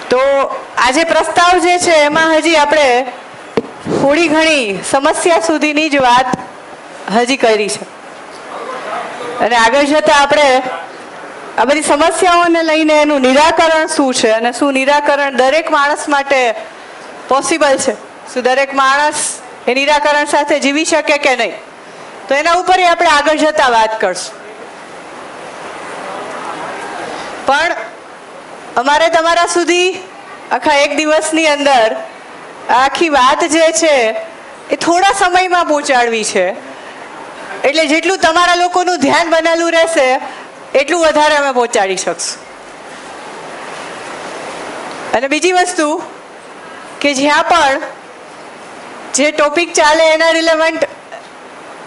તો આજે પ્રસ્તાવ જે છે એમાં હજી આપણે થોડી ઘણી સમસ્યા સુધીની જ વાત હજી કરી છે અને આગળ જતા આપણે આ બધી સમસ્યાઓને લઈને એનું નિરાકરણ શું છે અને શું નિરાકરણ દરેક માણસ માટે પોસિબલ છે, શું દરેક માણસ એ નિરાકરણ સાથે જીવી શકે કે નહીં, તો એના ઉપર આપણે આગળ જતા વાત કરશું. પણ અમારે તમારા સુધી આખા એક દિવસની અંદર આખી વાત જે છે એ થોડા સમયમાં પહોંચાડવી છે, એટલે જેટલું તમારા લોકોનું ધ્યાન બનેલું રહેશે એટલું વધારે અમે પહોંચાડી શકશું. અને બીજી વસ્તુ કે જ્યાં પણ જે ટોપિક ચાલે એના રિલેવન્ટ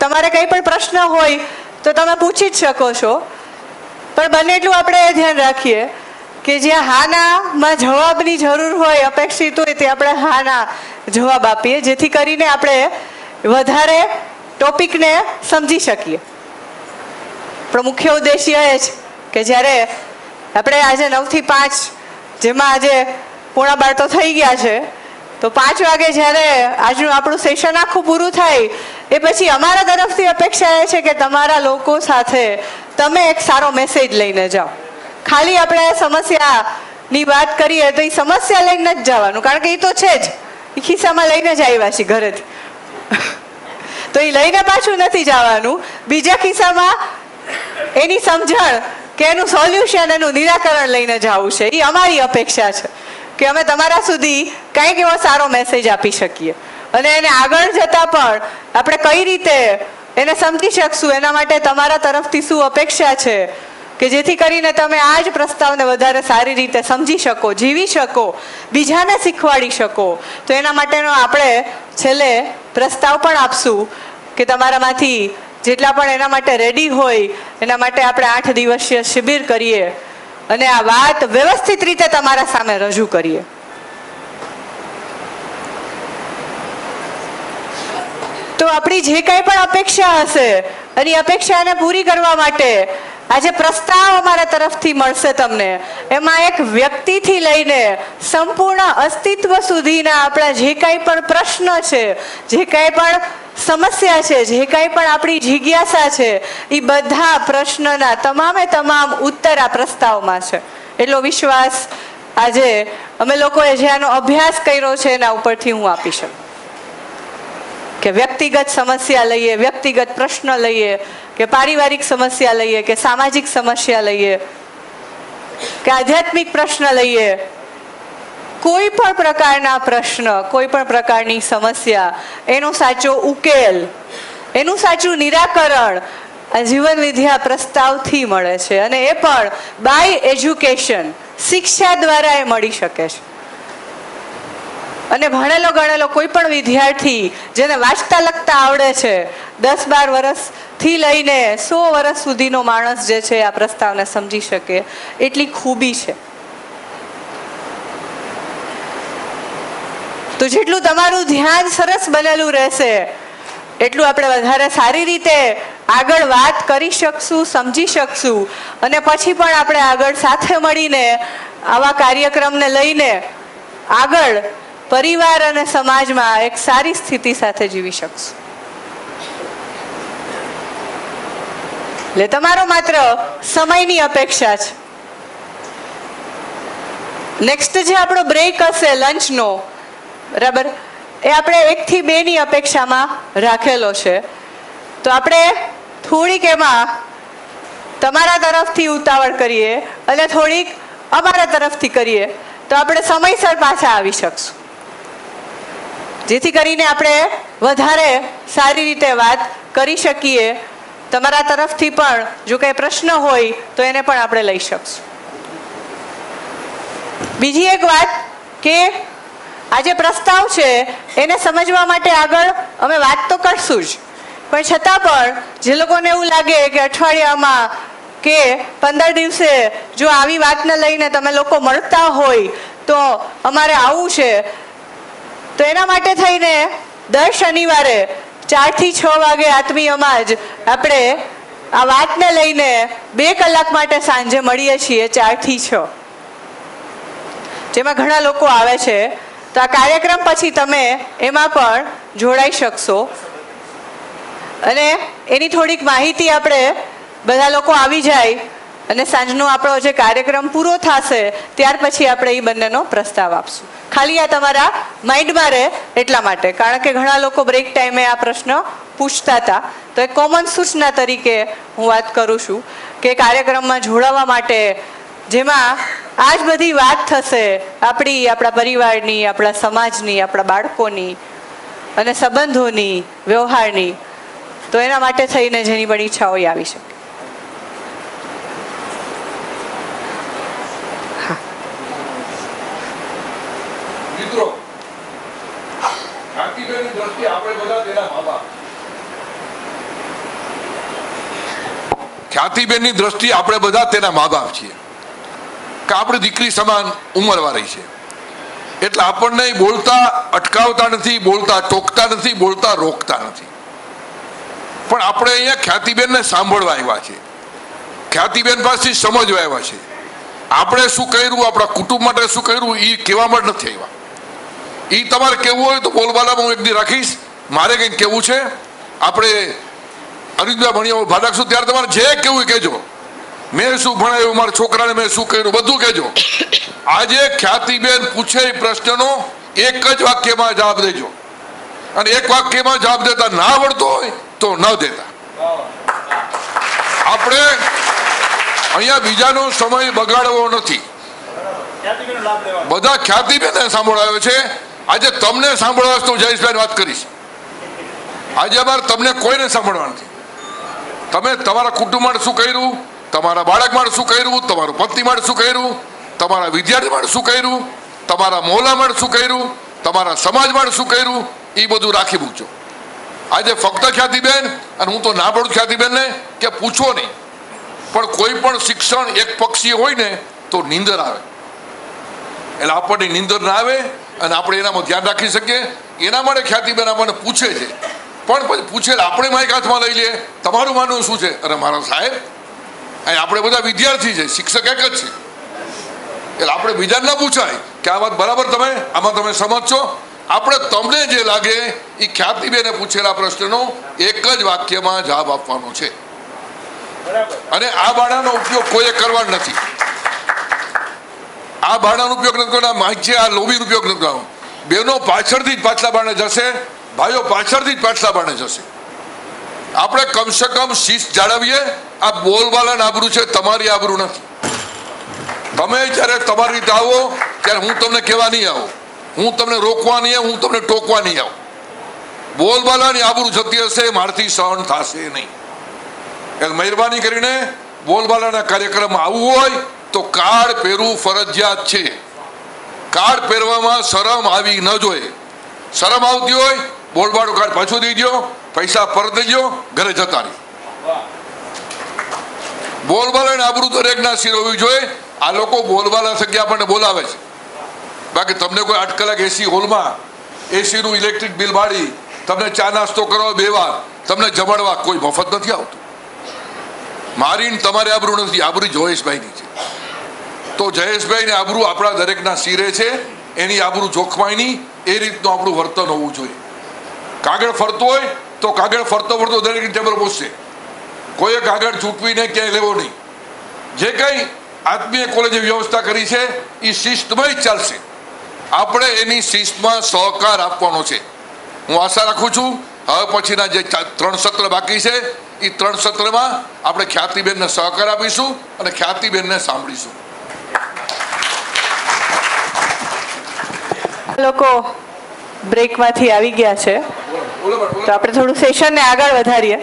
તમારે કંઈ પણ પ્રશ્ન હોય તો તમે પૂછી જ શકો છો, પણ બને એટલું આપણે એ ધ્યાન રાખીએ કે જ્યાં હાનામાં જવાબની જરૂર હોય, અપેક્ષિત હોય, તે આપણે હાના જવાબ આપીએ, જેથી કરીને આપણે વધારે ટોપિકને સમજી શકીએ. પણ મુખ્ય ઉદ્દેશ્ય એ છે કે જ્યારે આપણે આજે 9 થી 5 જેમાં આજે 11:15 તો થઈ ગયા છે, તો 5 વાગે જ્યારે આજનું આપણું સેશન આખું પૂરું થાય એ પછી અમારા તરફથી અપેક્ષા એ છે કે તમારા લોકો સાથે તમે એક સારો મેસેજ લઈને જાઓ. ખાલી આપણે સમસ્યાની વાત કરીએ તો એ સમસ્યા લઈને જ જવાનું, કારણ કે એ તો છે જ, એ ખિસ્સામાં લઈને જ આવ્યા છીએ ઘરેથી, તો એ લઈને પાછું નથી જવાનું, બીજા ખિસ્સામાં એની સમજણ કે એનું સોલ્યુશન, એનું નિરાકરણ લઈને જવું છે. એ અમારી અપેક્ષા છે કે અમે તમારા સુધી કંઈક એવો સારો મેસેજ આપી શકીએ અને એને આગળ જતા પણ આપણે કઈ રીતે એને સમજી શકશું, એના માટે તમારા તરફથી શું અપેક્ષા છે કે જેથી કરીને તમે આ જ પ્રસ્તાવને વધારે સારી રીતે સમજી શકો, જીવી શકો, બીજાને શીખવાડી શકો. તો એના માટેનો આપણે છેલ્લે પ્રસ્તાવ પણ આપશું કે તમારામાંથી જેટલા પણ એના માટે રેડી હોય એના માટે આપણે 8 દિવસીય શિબિર કરીએ અને આ વાત વ્યવસ્થિત રીતે તમારા સામે રજૂ કરીએ. તો આપણી જે કંઈ પણ અપેક્ષા હશે અને અપેક્ષાને પૂરી કરવા માટે આજે પ્રસ્તાવ અમારા તરફથી મળશે તમને, એમાં એક વ્યક્તિથી લઈને સંપૂર્ણ અસ્તિત્વ સુધીના આપણા જે કાંઈ પણ પ્રશ્ન છે, જે કાંઈ પણ સમસ્યા છે, જે કાંઈ પણ આપણી જિજ્ઞાસા છે, એ બધા પ્રશ્નના તમામે તમામ ઉત્તર આ પ્રસ્તાવમાં છે. એટલો વિશ્વાસ આજે અમે લોકોએ જે આનો અભ્યાસ કર્યો છે એના ઉપરથી હું આપી શકું કે વ્યક્તિગત સમસ્યા લઈએ, વ્યક્તિગત પ્રશ્ન લઈએ, કે પારિવારિક સમસ્યા લઈએ, કે સામાજિક સમસ્યા લઈએ, કે આધ્યાત્મિક પ્રશ્ન લઈએ, કોઈ પણ પ્રકારના પ્રશ્ન, કોઈ પણ પ્રકારની સમસ્યા, એનો સાચો ઉકેલ, એનું સાચું નિરાકરણ આ જીવન વિદ્યા પ્રસ્તાવથી મળે છે અને એ પણ બાય એજ્યુકેશન, શિક્ષા દ્વારા એ મળી શકે છે. અને ભણેલો ગણેલો કોઈ પણ વિદ્યાર્થી જેને વાંચતા લખતા આવડે છે, 10-12 વર્ષથી લઈને 100 વર્ષ સુધીનો માણસ જે છે આ પ્રસ્તાવને સમજી શકે એટલી ખૂબી છે. તો જેટલું તમારું ધ્યાન સરસ બનેલું રહેશે એટલું આપણે વધારે સારી રીતે આગળ વાત કરી શકશું, સમજી શકશું અને પછી પણ આપણે આગળ સાથે મળીને આવા કાર્યક્રમને લઈને આગળ પરિવાર અને સમાજમાં એક સારી સ્થિતિ સાથે જીવી શકશું. એટલે તમારો માત્ર સમયની અપેક્ષા છે. નેક્સ્ટ જે આપણો બ્રેક હશે લંચનો, બરાબર, એ આપણે 1 થી 2 ની અપેક્ષામાં રાખેલો છે. તો આપણે થોડીક એમાં તમારા તરફથી ઉતાવળ કરીએ અને થોડીક અમારા તરફથી કરીએ તો આપણે સમયસર પાછા આવી શકશું, જેથી કરીને આપણે વધારે સારી રીતે વાત કરી શકીએ. તમારા તરફથી પણ જો કંઈ પ્રશ્ન હોય તો એને પણ આપણે લઈ શકશું. બીજી એક વાત કે આ જે પ્રસ્તાવ છે એને સમજવા માટે આગળ અમે વાત તો કરશું જ, પણ છતાં પણ જે લોકોને એવું લાગે કે અઠવાડિયામાં કે 15 દિવસે જો આવી વાતને લઈને તમે લોકો મળતા હોય તો અમારે આવવું છે, તો એના માટે થઈને દર શનિવારે 4 થી 6 વાગે આત્મીયમાં જ આપણે આ વાતને લઈને 2 કલાક માટે સાંજે મળીએ છીએ 4 થી 6. જેમાં ઘણા લોકો આવે છે, તો આ કાર્યક્રમ પછી તમે એમાં પણ જોડાઈ શકશો અને એની થોડીક માહિતી આપણે બધા લોકો આવી જાય અને સાંજનો આપણો જે કાર્યક્રમ પૂરો થશે ત્યાર પછી આપણે એ બંનેનો પ્રસ્તાવ આપશું. ખાલી આ તમારા માઇન્ડમાં રહે એટલા માટે, કારણ કે ઘણા લોકો બ્રેક ટાઈમે આ પ્રશ્ન પૂછતા હતા. તો એક કોમન સૂચના તરીકે હું વાત કરું છું કે કાર્યક્રમમાં જોડાવા માટે, જેમાં આ જ બધી વાત થશે આપણા પરિવારની, આપણા સમાજની, આપણા બાળકોની અને સંબંધોની, વ્યવહારની, તો એના માટે થઈને જેની પણ ઈચ્છા હોય આવી શકે. મિત્રો, ખ્યાતિબેનની દ્રષ્ટિએ આપણે બધા તેના મા બાપ. ખ્યાતિબેનની દ્રષ્ટિએ આપણે બધા તેના મા બાપ છીએ કે આપણી દીકરી સમાન ઉંમરવાળી છે, એટલે આપણને બોલતા અટકાવતા નથી, બોલતા ટોકતા નથી, બોલતા રોકતા નથી. પણ આપણે અહીંયા ખ્યાતિબેનને સાંભળવા આવ્યા છે, ખ્યાતિબેન પાસેથી સમજવા આવ્યા છે. આપણે શું કર્યું, આપણા કુટુંબ માટે શું કર્યું એ કહેવા માટે નથી આવ્યા. એ તમારે કહેવું હોય તો બોલબાલામાં હું એક દી રાખીશ. મારે કંઈક કહેવું છે, આપણે અરવિંદભાઈ ભણિયા ભાગ રાખશું ત્યારે તમારે જે કહેવું એ કહેજો. મેં શું ભણાવ્યું, મારા છોકરાને મેં શું કર્યું, બધું કહેજો. આજે ખ્યાતિબેન પૂછે એ પ્રશ્નનો એક જ વાક્યમાં જવાબ દેજો, અને એક વાક્યમાં જવાબ દેતા ના આવડતો હોય તો ન દેતા. આપણે અહીંયા બીજાનો સમય બગાડવો નથી. બધા ખ્યાતિબેનને સાંભળાયો છે. આજે તમને સાંભળવા તો જયેશભાઈ વાત કરીશ. આજે અમારે તમને કોઈને સાંભળવા નથી. તમે તમારા કુટુંબ માટે શું કર્યું, તમારા બાળક માટે શું કર્યું, તમારું પત્ની માટે શું કર્યું, તમારા વિદ્યાર્થી માટે શું કર્યું, તમારા મોહલ્લા માટે શું કર્યું, તમારા સમાજ માટે શું કર્યું, એ બધું રાખી મૂકજો. આજે ફક્ત ખ્યાતિબેન, અને હું તો ના પડું ખ્યાતિબેનને કે પૂછો નહીં, પણ કોઈ પણ શિક્ષણ એક પક્ષીય હોય ને તો નીંદર આવે. એટલે આપણને નીંદર ના આવે અને આપણે એનામાં ધ્યાન રાખી શકીએ. એના માટે ખ્યાતિબેન આપણને પૂછે છે, પણ પછી પૂછેલ આપણે માઇક હાથમાં લઈ લઈએ, તમારું માનવું શું છે? અરે મારા સાહેબ, અહીં આપણે બધા વિદ્યાર્થી છે, શિક્ષક એક જ છે. એટલે આપણે બીજાને ના પૂછાય કે આ વાત બરાબર તમે આમાં તમે સમજશો. આપણે તમને જે લાગે એ ખ્યાતિબેને પૂછેલા પ્રશ્નનો એક જ વાક્યમાં જવાબ આપવાનો છે, અને આ બાણાનો ઉપયોગ કોઈએ કરવાનો નથી. આ બાણાનો ઉપયોગ નથી કરવાનો, માઇક છે આ લોબીનો ઉપયોગ નથી કરવાનો. બહેનો પાછળથી જ પાછલા બાણે જશે, ભાઈઓ પાછળથી જ પાછલા બાણે જશે. આપણે કમસે કમ શિસ્ત જાળવીએ. આ બોલવાલાની આબરૂ છે, તમારી આબરૂ નથી. તમે જ્યારે તમારી રીતે આવો ત્યારે હું તમને કહેવા નહીં આવું, હું તમને રોકવા નહીં આવું, હું તમને ટોકવા નહીં આવું. બોલવાલાની આબરૂ જતી હશે, મારથી સહન થશે નહીં. એટલે મહેરબાની કરીને બોલબાલાના કાર્યક્રમમાં આવવું હોય તો કાર્ડ પહેરવું ફરજિયાત છે. કાર્ડ પહેરવામાં શરમ આવી ન જોઈએ. શરમ આવતી હોય બોલબાલું કાર્ડ પાછું દઈ દો, પૈસા પરત દઈ દો, ઘરે જતા રહી. બોલબાલાની આબરૂ દરેકના સિર હોવી જોઈએ. આ લોકો બોલબાલા થકી આપણને બોલાવે છે, બાકી તમને કોઈ 8 કલાક એસી હોલમાં એસીનું ઇલેક્ટ્રિક બિલ બાળી તમને ચા નાસ્તો કરવા 2 વાર તમને જમાડવા કોઈ મફત નથી આવતું. મારી તમારે આબરૂ નથી, આબરૂ જયેશભાઈની છે. તો જયેશભાઈને આબરૂ આપણા દરેકના સિરે છે, એની આબરૂ જોખમાય નહીં એ રીતનું આપણું વર્તન હોવું જોઈએ. કાગળ ફરતો હોય તો કાગળ ફરતો ફરતો દરેક ટેબલ પહોંચશે. કોઈએ કાગળ ચૂંટવીને ક્યાંય લેવો નહીં. જે કંઈ આત્મીય કોલેજે વ્યવસ્થા કરી છે એ શિસ્તમાં જ ચાલશે. આપણે એની શિસ્તમાં સહકાર આપવાનો છે. હું આશા રાખું છું હવે પછીના જે 3 સત્ર બાકી છે એ 3 સત્રમાં આપણે ખ્યાતિબેનને સહકાર આપીશું અને ખ્યાતિબેનને સાંભળીશું. લોકો બ્રેકમાંથી આવી ગયા છે, તો આપણે થોડું સેશનને આગળ વધારીએ.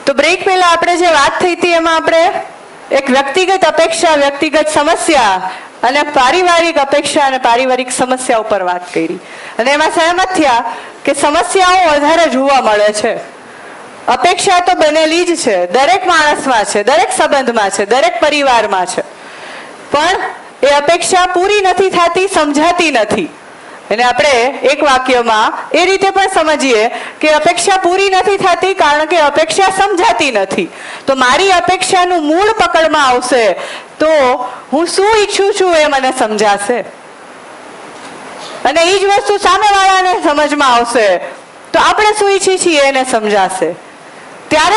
તો બ્રેક પહેલા આપણે જે વાત થઈ હતી એમાં આપણે એક વ્યક્તિગત અપેક્ષા, વ્યક્તિગત સમસ્યા અને પારિવારિક અપેક્ષા અને પારિવારિક સમસ્યા ઉપર વાત કરી, અને એમાં સહમત થયા કે સમસ્યાઓ વધારે જોવા મળે છે. અપેક્ષા તો બનેલી જ છે, દરેક માણસમાં છે, દરેક સંબંધમાં છે, દરેક પરિવારમાં છે, પણ એ અપેક્ષા પૂરી નથી થતી, સમજાતી નથી. અને આપણે એક વાક્યમાં એ રીતે પણ સમજીએ કે અપેક્ષા પૂરી નથી થતી કારણ કે અપેક્ષા સમજાતી નથી. તો મારી અપેક્ષાનું મૂળ પકડમાં આવશે તો હું શું ઈચ્છું છું એ મને સમજાશે, અને એ જ વસ્તુ સામેવાળાને સમજમાં આવશે તો આપણે શું ઈચ્છીએ છીએ એને સમજાશે. ત્યારે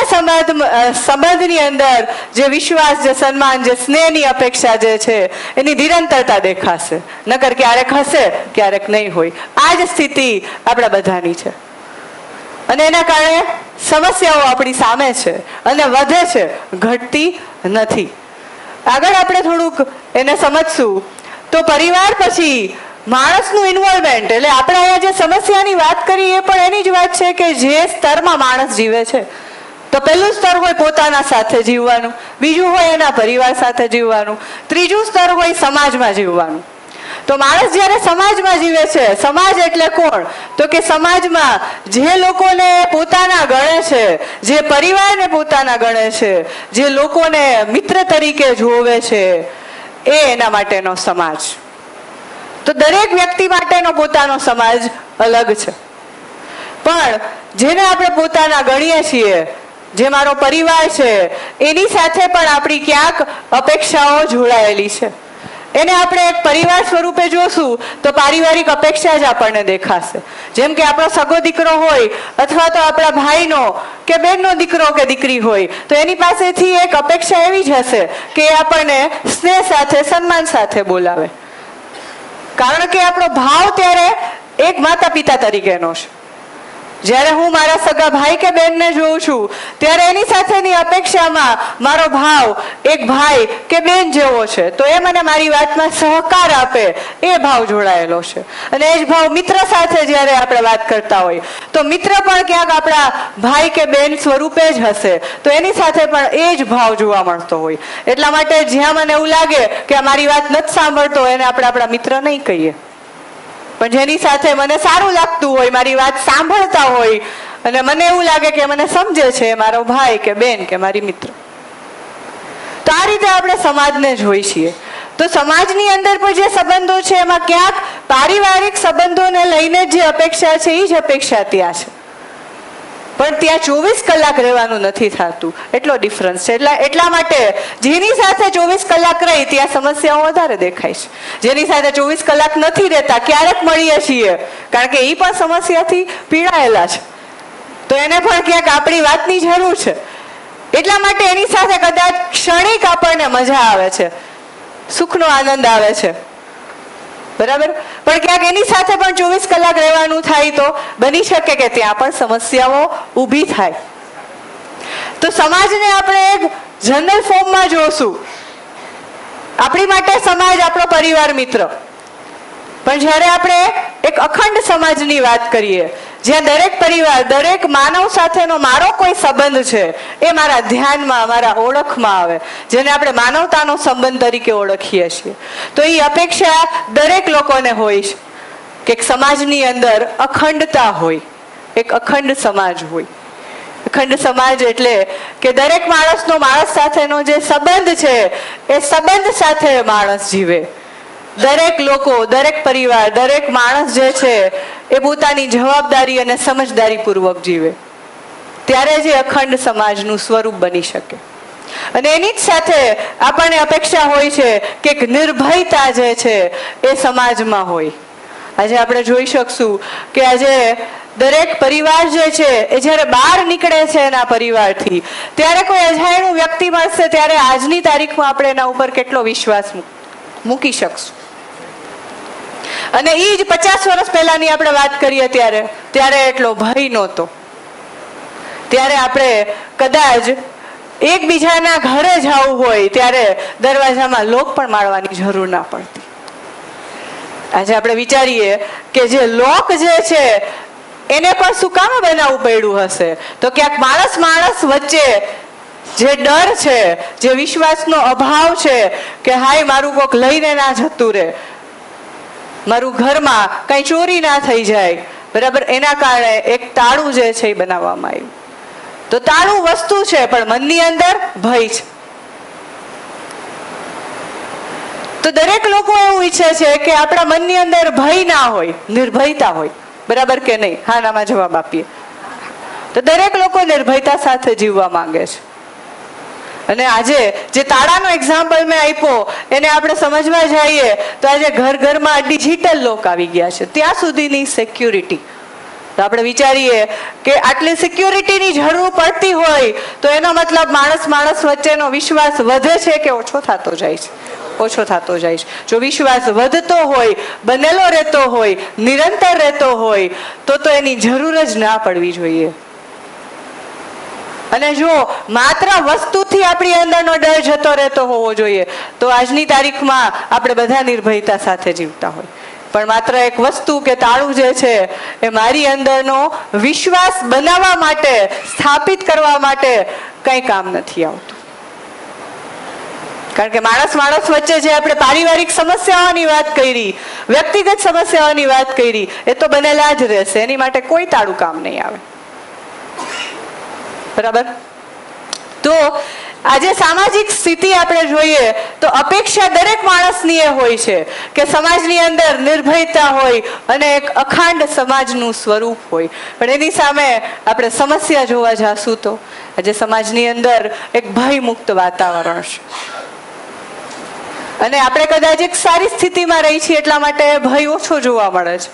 સંબંધની અંદર જે વિશ્વાસ, જે સન્માન, જે સ્નેહની અપેક્ષા જે છે એની નિરંતરતા દેખાશે. નકર ક્યારેક હશે, ક્યારેક નહીં હોય. આ જ સ્થિતિ આપણા બધાની છે, અને એના કારણે સમસ્યાઓ આપણી સામે છે અને વધે છે, ઘટતી નથી. આગળ આપણે થોડુંક એને સમજશું તો પરિવાર પછી માણસનું ઇન્વોલ્વમેન્ટ, એટલે આપણે અહીંયા જે સમસ્યાની વાત કરી એ પણ એની જ વાત છે કે જે સ્તરમાં માણસ જીવે છે. તો પહેલું સ્તર હોય પોતાના સાથે જીવવાનું, બીજું હોય એના પરિવાર સાથે જીવવાનું, ત્રીજું સ્તર હોય સમાજમાં જીવવાનું. તો માણસ જ્યારે સમાજમાં જીવે છે, સમાજ એટલે કોણ? તો કે સમાજમાં જે લોકોને પોતાના ગણે છે, જે પરિવારને પોતાના ગણે છે, જે લોકોને મિત્ર તરીકે જોવે છે, એ એના માટેનો સમાજ. તો દરેક વ્યક્તિ માટેનો પોતાનો સમાજ અલગ છે, પણ જેને આપણે પોતાના ગણીએ છીએ, જે મારો પરિવાર છે, એની સાથે પણ આપણી ક્યાંક અપેક્ષાઓ જોડાયેલી છે. એને આપણે એક પરિવાર સ્વરૂપે જોશું તો પારિવારિક અપેક્ષા જ આપણને દેખાશે. જેમ કે આપણો સગો દીકરો હોય અથવા તો આપણા ભાઈનો કે બહેનનો દીકરો કે દીકરી હોય તો એની પાસેથી એક અપેક્ષા એવી જ હશે કે એ આપણને સ્નેહ સાથે, સન્માન સાથે બોલાવે, કારણ કે આપણો ભાવ ત્યારે એક માતા પિતા તરીકેનો છે. જ્યારે હું મારા સગા ભાઈ કે બહેનને જોઉં છું ત્યારે એની સાથેની અપેક્ષામાં મારો ભાવ એક ભાઈ કે બહેન જેવો છે, તો એ મને મારી વાતમાં સહકાર આપે, એ ભાવ જોડાયેલો છે. અને એ જ ભાવ મિત્ર સાથે જ્યારે આપણે વાત કરતા હોય તો મિત્ર પણ ક્યાંક આપણા ભાઈ કે બહેન સ્વરૂપે જ હશે, તો એની સાથે પણ એ જ ભાવ જોવા મળતો હોય. એટલા માટે જ્યાં મને એવું લાગે કે આ મારી વાત નથી સાંભળતો એને આપણે આપણા મિત્ર નહીં કહીએ, પણ જેની સાથે મને સારું લાગતું હોય, મારી વાત સાંભળતા હોય અને મને એવું લાગે કે મને સમજે છે, મારો ભાઈ કે બેન કે મારી મિત્ર. તો આ રીતે આપણે સમાજને જોઈ છીએ. તો સમાજની અંદર પણ જે સંબંધો છે એમાં ક્યાંક પારિવારિક સંબંધોને લઈને જે અપેક્ષા છે એ જ અપેક્ષા ત્યાં છે, પણ ત્યાં 24 કલાક રહેવાનું નથી થતું, એટલો ડિફરન્સ છે. એટલા માટે જેની સાથે 24 કલાક રહી ત્યાં સમસ્યાઓ વધારે દેખાય છે. જેની સાથે 24 કલાક નથી રહેતા, ક્યારેક મળીએ છીએ, કારણ કે એ પણ સમસ્યાથી પીડાયેલા છે, તો એને પણ ક્યાંક આપણી વાતની જરૂર છે. એટલા માટે એની સાથે કદાચ ક્ષણિક આપણને મજા આવે છે, સુખનો આનંદ આવે છે, બરાબર, પણ ક્યાંક એની સાથે પણ 24 કલાક રહેવાનું થાય તો બની શકે કે ત્યાં પણ સમસ્યાઓ ઊભી થાય. તો સમાજને આપણે એક જનરલ ફોર્મમાં જોશું. આપણી માટે સમાજ આપણો પરિવાર મિત્ર, પણ જ્યારે આપણે એક અખંડ સમાજની વાત કરીએ, જ્યાં દરેક પરિવાર, દરેક માનવ સાથેનો મારો કોઈ સંબંધ છે એ મારા ધ્યાનમાં, મારા ઓળખમાં આવે, જેને આપણે માનવતાનો સંબંધ તરીકે ઓળખીએ છીએ, તો એ અપેક્ષા દરેક લોકોને હોય છે કે એક સમાજની અંદર અખંડતા હોય, એક અખંડ સમાજ હોય. અખંડ સમાજ એટલે કે દરેક માણસનો માણસ સાથેનો જે સંબંધ છે એ સંબંધ સાથે માણસ જીવે. દરેક લોકો, દરેક પરિવાર, દરેક માણસ જે છે એ પોતાની જવાબદારી અને સમજદારી પૂર્વક જીવે, ત્યારે જે અખંડ સમાજનું સ્વરૂપ બની શકે. અને એની જ સાથે આપણને અપેક્ષા હોય છે કે એક નિર્ભયતા જે છે એ સમાજમાં હોય. આજે આપણે જોઈ શકશું કે આજે દરેક પરિવાર જે છે એ જ્યારે બહાર નીકળે છે એના પરિવારથી, ત્યારે કોઈ અજાણ્યું વ્યક્તિ મળશે ત્યારે આજની તારીખમાં આપણે એના ઉપર કેટલો વિશ્વાસ મૂકી શકશું. અને એ જ 50 વર્ષ પહેલાની આપણે વાત કરીએ ત્યારે એટલો ભય નહોતો. ત્યારે આપણે કદાચ એકબીજાના ઘરે જવું હોય ત્યારે દરવાજામાં લોક પણ મારવાની જરૂર ના પડતી. આજે આપણે વિચારીએ કે જે લોક જે છે એને પણ શું કામ બનાવવું પડ્યું હશે, તો ક્યાંક માણસ વચ્ચે જે ડર છે, જે વિશ્વાસનો અભાવ છે કે હાય મારું કોક લઈને ના જતું રહે, મારું ઘરમાં કઈ ચોરી ના થઈ જાય, બરાબર, એના કારણે એક તાળું જે છે એ બનાવવામાં આવ્યું. તો તાળું વસ્તુ છે પણ મનની અંદર ભય છે. તો દરેક લોકો એવું ઈચ્છે છે કે આપણા મનની અંદર ભય ના હોય, નિર્ભયતા હોય, બરાબર કે નહીં? હા નામાં જવાબ આપીએ. તો દરેક લોકો નિર્ભયતા સાથે જીવવા માંગે છે. અને આજે જે તાળાનો એક્ઝામ્પલ મેં આપ્યો એને આપણે સમજવા જઈએ તો આજે ઘર ઘરમાં ડિજિટલ લોક આવી ગયા છે, ત્યાં સુધીની સિક્યુરિટી. તો આપણે વિચારીએ કે આટલી સિક્યુરિટીની જરૂર પડતી હોય તો એનો મતલબ માણસ માણસ વચ્ચેનો વિશ્વાસ વધે છે કે ઓછો થતો જાય છે? ઓછો થતો જાય છે. જો વિશ્વાસ વધતો હોય, બનેલો રહેતો હોય, નિરંતર રહેતો હોય તો એની જરૂર જ ના પડવી જોઈએ. અને જો માત્ર વસ્તુથી આપણી અંદરનો ડર જતો રહેતો હોવો જોઈએ તો આજની તારીખમાં આપણે બધા નિર્ભયતા સાથે જીવતા હોય, પણ માત્ર એક વસ્તુ કે તાળું જે છે એ મારી અંદરનો વિશ્વાસ બનાવવા માટે, સ્થાપિત કરવા માટે કંઈ કામ નથી આવતું. કારણ કે માણસ માણસ વચ્ચે જે આપણે પારિવારિક સમસ્યાઓની વાત કરી, વ્યક્તિગત સમસ્યાઓની વાત કરી, એ તો બનેલા જ રહેશે, એની માટે કોઈ તાળું કામ નહીં આવે. બરાબર? તો આજે સામાજિક સ્થિતિ આપણે જોઈએ તો અપેક્ષા દરેક માણસની એ હોય છે કે સમાજની અંદર નિર્ભયતા હોય અને એક અખંડ સમાજનું સ્વરૂપ હોય. પણ એની સામે આપણે સમસ્યા જોવા જાશું તો આજે સમાજની અંદર એક ભયમુક્ત વાતાવરણ છે. અને આપણે કદાચ એક સારી સ્થિતિમાં રહી છીએ એટલા માટે ભય ઓછો જોવા મળે છે.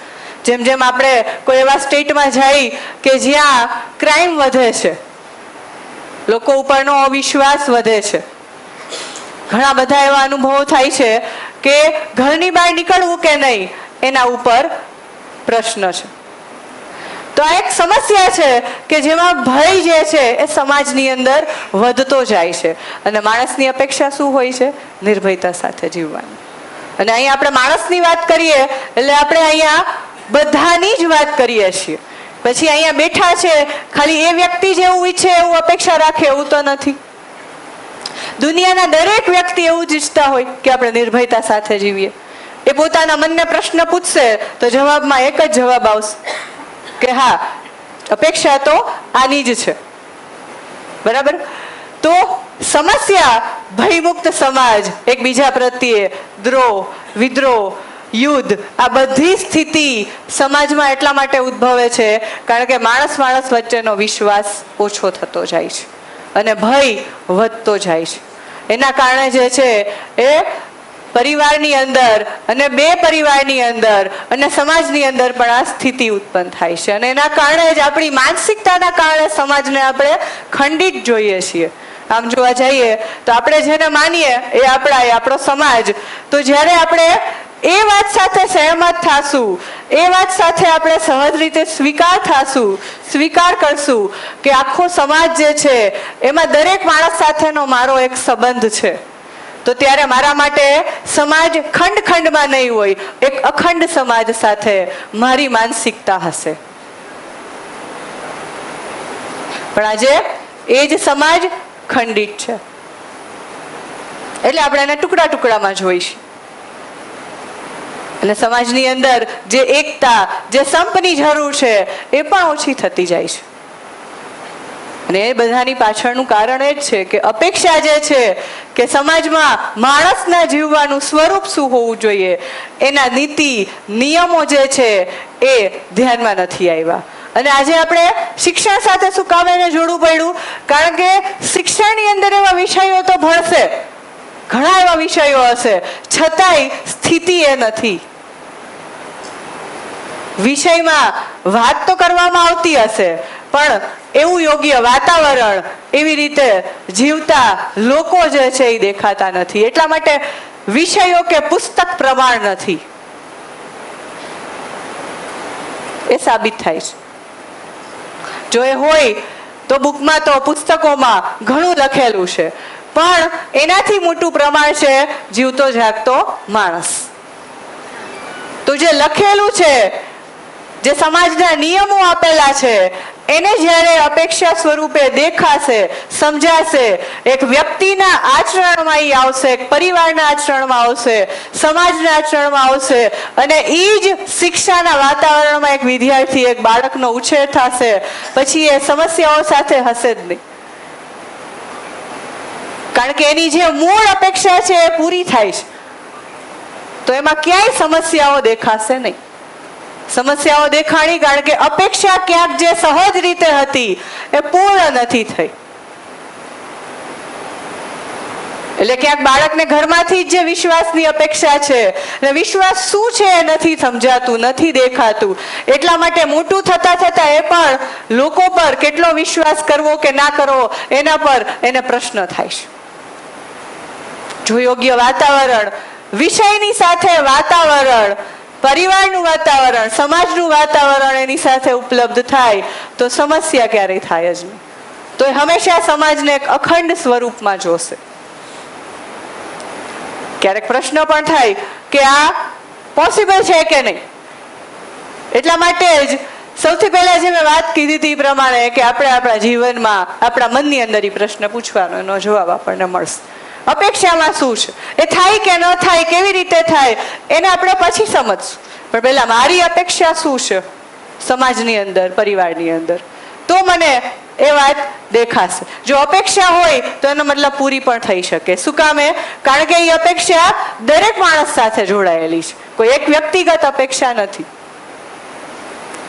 જેમ જેમ આપણે કોઈ એવા સ્ટેટમાં જઈ કે જ્યાં ક્રાઇમ વધે છે, લોકો ઉપરનો અવિશ્વાસ વધે છે, ઘણા બધા એવા અનુભવો થાય છે કે ઘરની બહાર નીકળવું કે નહીં એના ઉપર પ્રશ્ન છે. તો આ એક સમસ્યા છે કે જેમાં ભય જે છે એ સમાજની અંદર વધતો જાય છે. અને માણસની અપેક્ષા શું હોય છે? નિર્ભયતા સાથે જીવવાની. અને અહીંયા આપણે માણસની વાત કરીએ એટલે આપણે અહીંયા બધાની જ વાત કરીએ છીએ. પછી અહીંયા બેઠા છે ખાલી એ વ્યક્તિ જેવું ઈચ્છે એવું અપેક્ષા રાખે એવું તો નથી. દુનિયાના દરેક વ્યક્તિ એવું જ ઈચ્છતા હોય કે આપણે નિર્ભયતા સાથે જીવીએ. એ પોતાના મનને પ્રશ્ન પૂછશે તો જવાબમાં એક જ જવાબ આવશે કે હા, અપેક્ષા તો આની જ છે. બરાબર? તો સમસ્યા ભયમુક્ત સમાજ, એકબીજા પ્રત્યે દ્રોહ, વિદ્રોહ, યુદ્ધ, આ બધી સ્થિતિ સમાજમાં એટલા માટે ઉદ્ભવે છે કારણ કે માણસ માણસ વચ્ચેનો વિશ્વાસ ઓછો થતો જાય છે અને ભય વધતો જાય છે. એના કારણે જે છે એ પરિવારની અંદર અને બે પરિવારની અંદર અને સમાજની અંદર પણ આ સ્થિતિ ઉત્પન્ન થાય છે. અને એના કારણે જ આપણી માનસિકતાના કારણે સમાજને આપણે ખંડિત જોઈએ છીએ. આમ જોવા જઈએ તો આપણે જેને માનીએ એ આપણો સમાજ. તો જ્યારે આપણે એ વાત સાથે સહેમત થાશું, એ વાત સાથે આપણે સહજ રીતે સ્વીકાર કરશું કે આખો સમાજ જે છે એમાં દરેક માણસ સાથેનો મારો એક સંબંધ છે, તો ત્યારે મારા માટે સમાજ ખંડ ખંડમાં નહીં હોય, એક અખંડ સમાજ સાથે મારી માનસિકતા હશે. પણ આજે એ જ સમાજ ખંડિત છે એટલે આપણે એને ટુકડા ટુકડામાં જોઈશું. અને સમાજની અંદર જે એકતા, જે સંપની જરૂર છે એ પણ ઓછી થતી જાય છે. અને એ બધાની પાછળનું કારણ એ જ છે કે અપેક્ષા જે છે કે સમાજમાં માણસના જીવવાનું સ્વરૂપ શું હોવું જોઈએ એના નીતિ નિયમો જે છે એ ધ્યાનમાં નથી આવ્યા. અને આજે આપણે શિક્ષણ સાથે શું કામ એને જોડવું પડ્યું? કારણ કે શિક્ષણની અંદર એવા વિષયો તો ભણશે, ઘણા એવા વિષયો હશે, છતાંય સ્થિતિ એ નથી. વિષયમાં વાત તો કરવામાં આવતી હશે પણ એવું યોગ્ય વાતાવરણ, એવી રીતે જીવતા લોકો જે છે એ દેખાતા નથી. એટલા માટે વિષયો કે પુસ્તક પ્રમાણ નથી એ સાબિત થાય છે. જો એ હોય તો બુકમાં તો પુસ્તકોમાં ઘણું લખેલું છે પણ એનાથી મોટું પ્રમાણ છે જીવતો જાગતો માણસ. તો જે લખેલું છે, જે સમાજના નિયમો આપેલા છે એને જ્યારે અપેક્ષા સ્વરૂપે દેખાશે, સમજાશે, એક વ્યક્તિના આચરણમાં એ આવશે, એક પરિવારના આચરણમાં આવશે, સમાજના આચરણમાં આવશે અને એ જ શિક્ષાના વાતાવરણમાં એક વિદ્યાર્થી, એક બાળકનો ઉછેર થશે, પછી એ સમસ્યાઓ સાથે હશે જ નહીં. કારણ કે એની જે મૂળ અપેક્ષા છે એ પૂરી થાય છે તો એમાં ક્યાંય સમસ્યાઓ દેખાશે નહીં. સમસ્યાઓ દેખાણી કારણ કે અપેક્ષા ક્યાંક જે સહજ રીતે હતી એ પૂર્ણ નથી થઈ. એટલે ક્યાંક બાળકને ઘરમાંથી જ જે વિશ્વાસની અપેક્ષા છે અને વિશ્વાસ શું છે એ નથી સમજાતું, નથી દેખાતું, એટલા માટે મોટું થતા થતા એ પણ લોકો પર કેટલો વિશ્વાસ કરવો કે ના કરવો એના પર એને પ્રશ્ન થાય છે. જો યોગ્ય વાતાવરણ, વિષયની સાથે વાતાવરણ, પરિવારનું વાતાવરણ, સમાજનું વાતાવરણ એની સાથે ઉપલબ્ધ થાય તો સમસ્યા ક્યારેય થાય જ નહીં. તો એ હંમેશા સમાજને એક અખંડ સ્વરૂપમાં જોશે. ક્યારેક પ્રશ્ન પણ થાય કે આ પોસિબલ છે કે નહીં. એટલા માટે જ સૌથી પહેલા જે મેં વાત કીધી હતી એ પ્રમાણે કે આપણે આપણા જીવનમાં આપણા મનની અંદર એ પ્રશ્ન પૂછવાનો, એનો જવાબ આપણને મળશે. અપેક્ષામાં શું છે, એ થાય કે ન થાય, કેવી રીતે થાય એને આપણે પછી સમજશું. પણ પહેલા મારી અપેક્ષા શું છે સમાજની અંદર, પરિવારની અંદર, તો મને એ વાત દેખાશે. જો અપેક્ષા હોય તો એનો મતલબ પૂરી પણ થઈ શકે. શું કામે? કારણ કે એ અપેક્ષા દરેક માણસ સાથે જોડાયેલી છે, કોઈ એક વ્યક્તિગત અપેક્ષા નથી.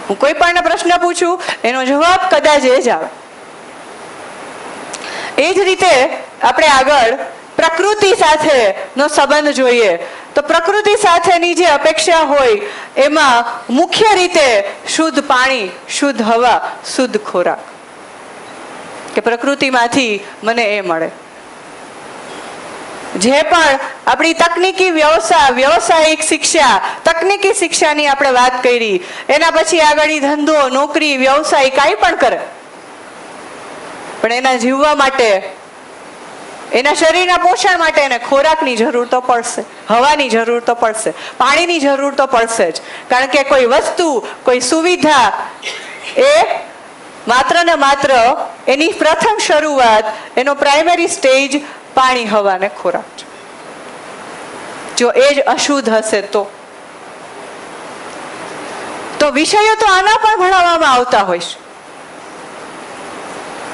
હું કોઈ પણ પ્રશ્ન પૂછું એનો જવાબ કદાચ એ જ આવે. એ જ રીતે આપણે આગળ પ્રકૃતિ સાથેનો સંબંધ જોઈએ તો પ્રકૃતિ સાથેની જે અપેક્ષા હોય એમાં મુખ્ય રીતે શુદ્ધ પાણી, શુદ્ધ હવા, શુદ્ધ ખોરાક, કે પ્રકૃતિમાંથી મને એ મળે. જે પણ આપણી તકનીકી વ્યવસાયિક શિક્ષા, તકનીકી શિક્ષાની આપણે વાત કરી, એના પછી આગળ ધંધો, નોકરી, વ્યવસાય કાંઈ પણ કરે, પણ એના જીવવા માટે, એના શરીરના પોષણ માટે એને ખોરાકની જરૂર તો પડશે, હવાની જરૂર તો પડશે, પાણીની જરૂર તો પડશે જ. કારણ કે કોઈ વસ્તુ, કોઈ સુવિધા એ માત્ર ને માત્ર એની પ્રથમ શરૂઆત, એનો પ્રાઇમરી સ્ટેજ પાણી, હવા ને ખોરાક છે. જો એ જ અશુદ્ધ હશે તો વિષયો તો આના પણ ભણાવવામાં આવતા હોય છે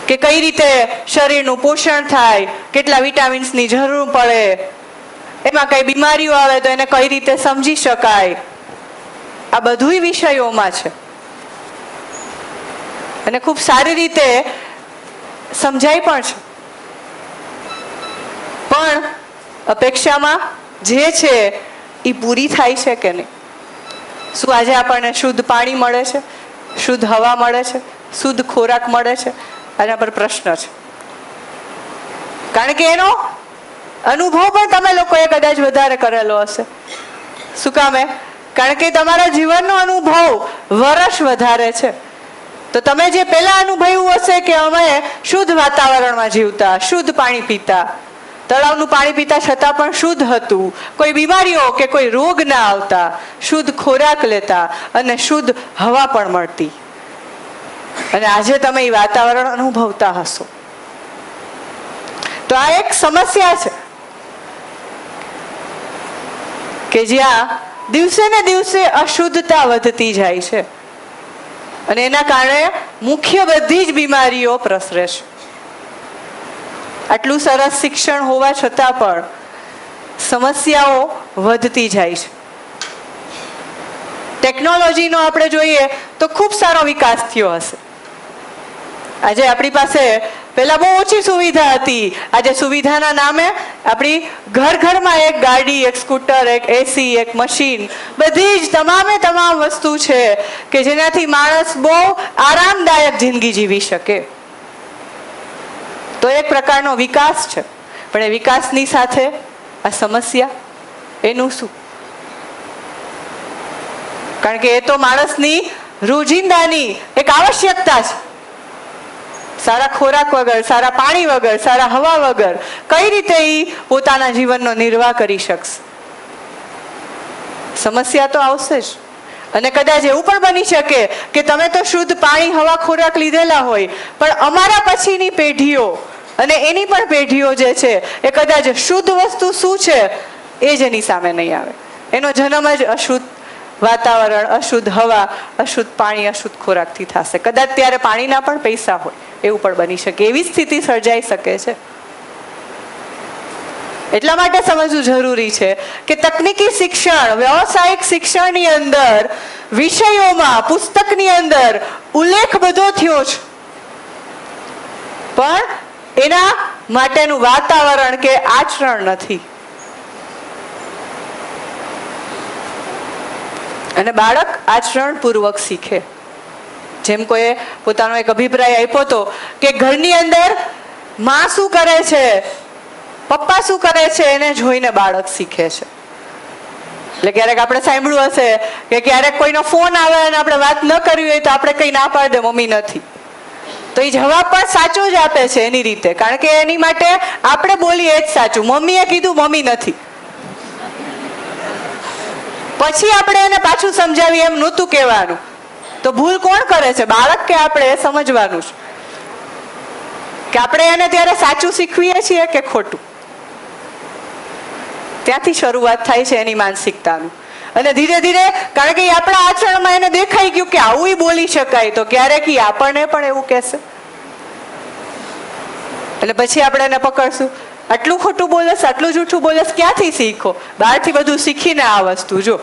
કે કઈ રીતે શરીરનું પોષણ થાય, કેટલા વિટામિન્સની જરૂર પડે, એમાં કઈ બીમારીઓ આવે તો એને કઈ રીતે સમજી શકાય, આ બધુંય વિષયોમાં છે અને ખૂબ સારી રીતે સમજાય પણ છે. પણ અપેક્ષામાં જે છે એ પૂરી થાય છે કે નહીં? શું આજે આપણને શુદ્ધ પાણી મળે છે, શુદ્ધ હવા મળે છે, શુદ્ધ ખોરાક મળે છે? આના પર પ્રશ્ન છે. કારણ કે એનો અનુભવ પણ તમે લોકોએ કદાચ વધારે કરેલો હશે. શું કામે? કારણ કે તમારા જીવનનો અનુભવ વર્ષ વધારે છે. તો તમે જે પહેલા અનુભવ્યું હશે કે અમે શુદ્ધ વાતાવરણમાં જીવતા, શુદ્ધ પાણી પીતા, તળાવનું પાણી પીતા છતાં પણ શુદ્ધ હતું, કોઈ બીમારીઓ કે કોઈ રોગ ના આવતા, શુદ્ધ ખોરાક લેતા અને શુદ્ધ હવા પણ મળતી. અને આજે તમે એ વાતાવરણ અનુભવતા હશો. તો આ એક સમસ્યા છે કે જ્યાં દિવસે ને દિવસે અશુદ્ધતા વધતી જાય છે અને એના કારણે મુખ્ય બધી જ બીમારીઓ પ્રસરે છે. આટલું સરસ શિક્ષણ હોવા છતાં પણ સમસ્યાઓ વધતી જાય છે. ટેકનોલોજીનો આપણે જોઈએ તો ખૂબ સારો વિકાસ થયો હશે. આજે આપણી પાસે પહેલા બહુ ઓછી સુવિધા હતી, આજે સુવિધાના નામે આપણી ઘરમાં એક ગાડી, એક સ્કૂટર, એક એસી, એક મશીન, બધી જ તમામ વસ્તુ છે કે જેનાથી માણસ બહુ આરામદાયક જિંદગી જીવી શકે. તો એક પ્રકારનો વિકાસ છે. પણ એ વિકાસની સાથે આ સમસ્યા, એનું શું? કારણ કે એ તો માણસની રોજિંદાની એક આવશ્યકતા છે. સારા ખોરાક વગર, સારા પાણી વગર, સારા હવા વગર કઈ રીતે એ પોતાના જીવનનો નિર્વાહ કરી શકશે? સમસ્યા તો આવશે જ. અને કદાચ એવું પણ બની શકે કે તમે તો શુદ્ધ પાણી, હવા, ખોરાક લીધેલા હોય, પણ અમારા પછીની પેઢીઓ અને એની પણ પેઢીઓ જે છે એ કદાચ શુદ્ધ વસ્તુ શું છે એ જ એની સામે નહીં આવે. એનો જન્મ જ અશુદ્ધ વાતાવરણ, અશુદ્ધ હવા, અશુદ્ધ પાણી, અશુદ્ધ ખોરાકથી થશે. કદાચ ત્યારે પાણીના પણ પૈસા હોય એવું પણ બની શકે, એવી સ્થિતિ સર્જાઈ શકે છે. એટલા માટે સમજવું જરૂરી છે કે તકનીકી શિક્ષણ, વ્યવસાયિક શિક્ષણની અંદર, વિષયોમાં, પુસ્તકની અંદર ઉલ્લેખ બધો થયો છે, પણ એના માટેનું વાતાવરણ કે આચરણ નથી. અને બાળક આચરણ પૂર્વક શીખે. જેમ કોઈએ પોતાનો એક અભિપ્રાય આપ્યો હતો કે ઘરની અંદર માં શું કરે છે, પપ્પા શું કરે છે, એને જોઈને બાળક શીખે છે. એટલે ક્યારેક આપણે સાંભળ્યું હશે કે ક્યારેક કોઈનો ફોન આવે અને આપણે વાત ન કરવી હોય તો આપણે કઈ ના પાડી દે, મમ્મી નથી. તો એ જવાબ પણ સાચો જ આપે છે એની રીતે, કારણ કે એની માટે આપણે બોલીએ જ સાચું. મમ્મીએ કીધું, મમ્મી નથી. પછી આપણે એને પાછું સમજાવીએ એમ નહોતું કહેવાનું. તો ભૂલ કોણ કરે છે, બાળક કે આપણે? સમજવાનું છે કે આપણે એને ત્યારે સાચું શીખવીએ છીએ કે ખોટું. ત્યાંથી શરૂઆત થાય છે એની માનસિકતાનું. અને ધીરે ધીરે, કારણ કે આપણા આચરણમાં એને દેખાઈ ગયું કે આવું બોલી શકાય, તો ક્યારેક આપણને પણ એવું કહેશે. એટલે પછી આપણે એને પકડશું, આટલું ખોટું બોલસ, આટલું જૂઠું બોલસ, ક્યાંથી શીખો? બહારથી બધું શીખીને આ વસ્તુ જો.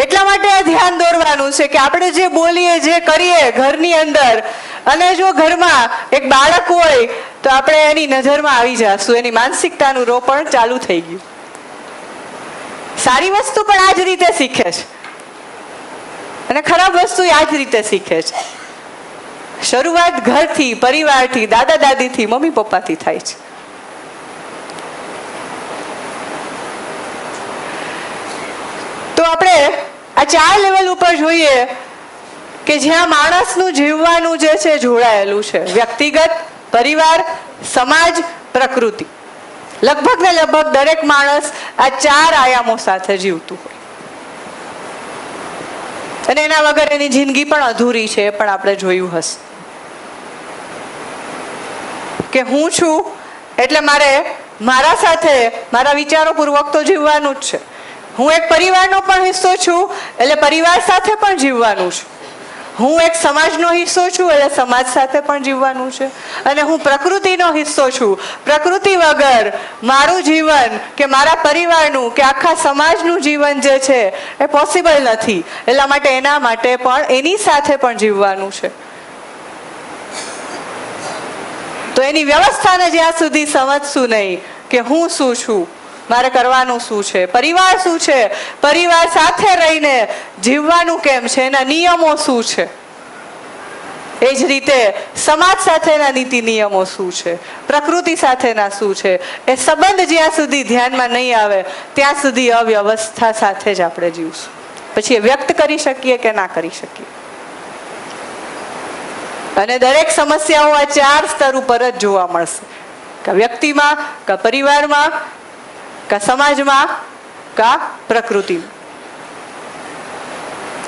એટલા માટે આ ધ્યાન દોરવાનું છે કે આપણે જે બોલીએ, જે કરીએ ઘરની અંદર, અને જો ઘરમાં એક બાળક હોય તો આપણે એની નજરમાં આવી જશું, એની માનસિકતાનું રોપણ ચાલુ થઈ ગયું. સારી વસ્તુ પણ આ જ રીતે શીખે છે અને ખરાબ વસ્તુ આ જ રીતે શીખે છે. શરૂઆત ઘરથી, પરિવારથી, દાદા દાદીથી, મમ્મી પપ્પાથી થાય છે. તો આપણે આ 4 લેવલ ઉપર જોઈએ કે જ્યાં માણસનું જીવવાનું જે છે જોડાયેલું છે. વ્યક્તિગત, પરિવાર, સમાજ, પ્રકૃતિ. લગભગ ને લગભગ દરેક માણસ આ 4 આયામો સાથે જીવતું હોય અને એના વગર એની જિંદગી પણ અધૂરી છે. એ પણ આપણે જોયું હશે કે હું છું એટલે મારે મારા સાથે મારા વિચારો પૂર્વક તો જીવવાનું જ છે. હું એક પરિવારનો પણ હિસ્સો છું એટલે પરિવાર સાથે પણ જીવવાનું છું. હું એક સમાજનો હિસ્સો છું એટલે સમાજ સાથે પણ જીવવાનું છે. અને હું પ્રકૃતિનો હિસ્સો છું. પ્રકૃતિ વગર મારું જીવન કે મારા પરિવારનું કે આખા સમાજનું જીવન જે છે એ પોસિબલ નથી. એટલા માટે એના માટે પણ એની સાથે પણ જીવવાનું છે. તો એની વ્યવસ્થાને જ્યાં સુધી સમજશું નહીં કે હું શું છું, મારે કરવાનું શું છે, પરિવાર શું છે, પરિવાર સાથે રહીને જીવવાનું કેમ છે, એના નિયમો શું છે, એ જ રીતે સમાજ સાથેના નીતિ નિયમો શું છે, પ્રકૃતિ સાથેના શું છે, એ સંબંધ જ્યાં સુધી ધ્યાનમાં નહીં આવે ત્યાં સુધી અવ્યવસ્થા સાથે જ આપણે જીવશું. પછી એ વ્યક્ત કરી શકીએ કે ના કરી શકીએ. અને દરેક સમસ્યાઓ આ 4 સ્તર ઉપર જ જોવા મળશે, કે વ્યક્તિમાં, કે પરિવારમાં, કે સમાજમાં, કે પ્રકૃતિમાં.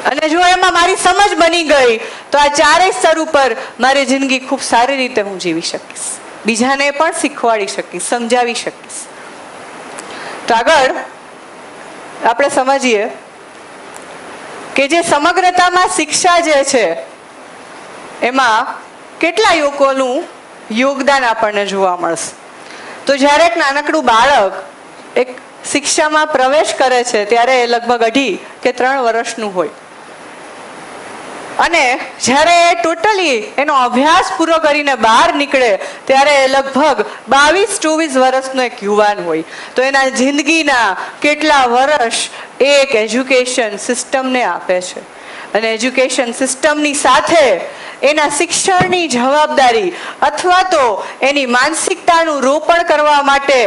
અને જો એમાં મારી સમજ બની ગઈ તો આ 4 સ્તર ઉપર મારી જિંદગી ખૂબ સારી રીતે હું જીવી શકીશ, બીજાને પણ શીખવાડી શકીશ, સમજાવી શકીશ. તો આગળ આપણે સમજીએ કે જે સમગ્રતામાં શિક્ષા જે છે એમાં કેટલા લોકોનું યોગદાન આપણને જોવા મળશે. તો જ્યારે એક નાનકડું બાળક એક શિક્ષામાં પ્રવેશ કરે છે ત્યારે એ લગભગ 2.5 કે 3 વર્ષનું હોય અને જ્યારે એ ટોટલી એનો અભ્યાસ પૂરો કરીને બહાર નીકળે ત્યારે એ લગભગ 22-24 વર્ષનો એક યુવાન હોય. તો એના જિંદગીના કેટલા વર્ષ એક એજ્યુકેશન સિસ્ટમને આપે છે અને એજ્યુકેશન સિસ્ટમની સાથે એના શિક્ષણની જવાબદારી અથવા તો એની માનસિકતાનું રોપણ કરવા માટે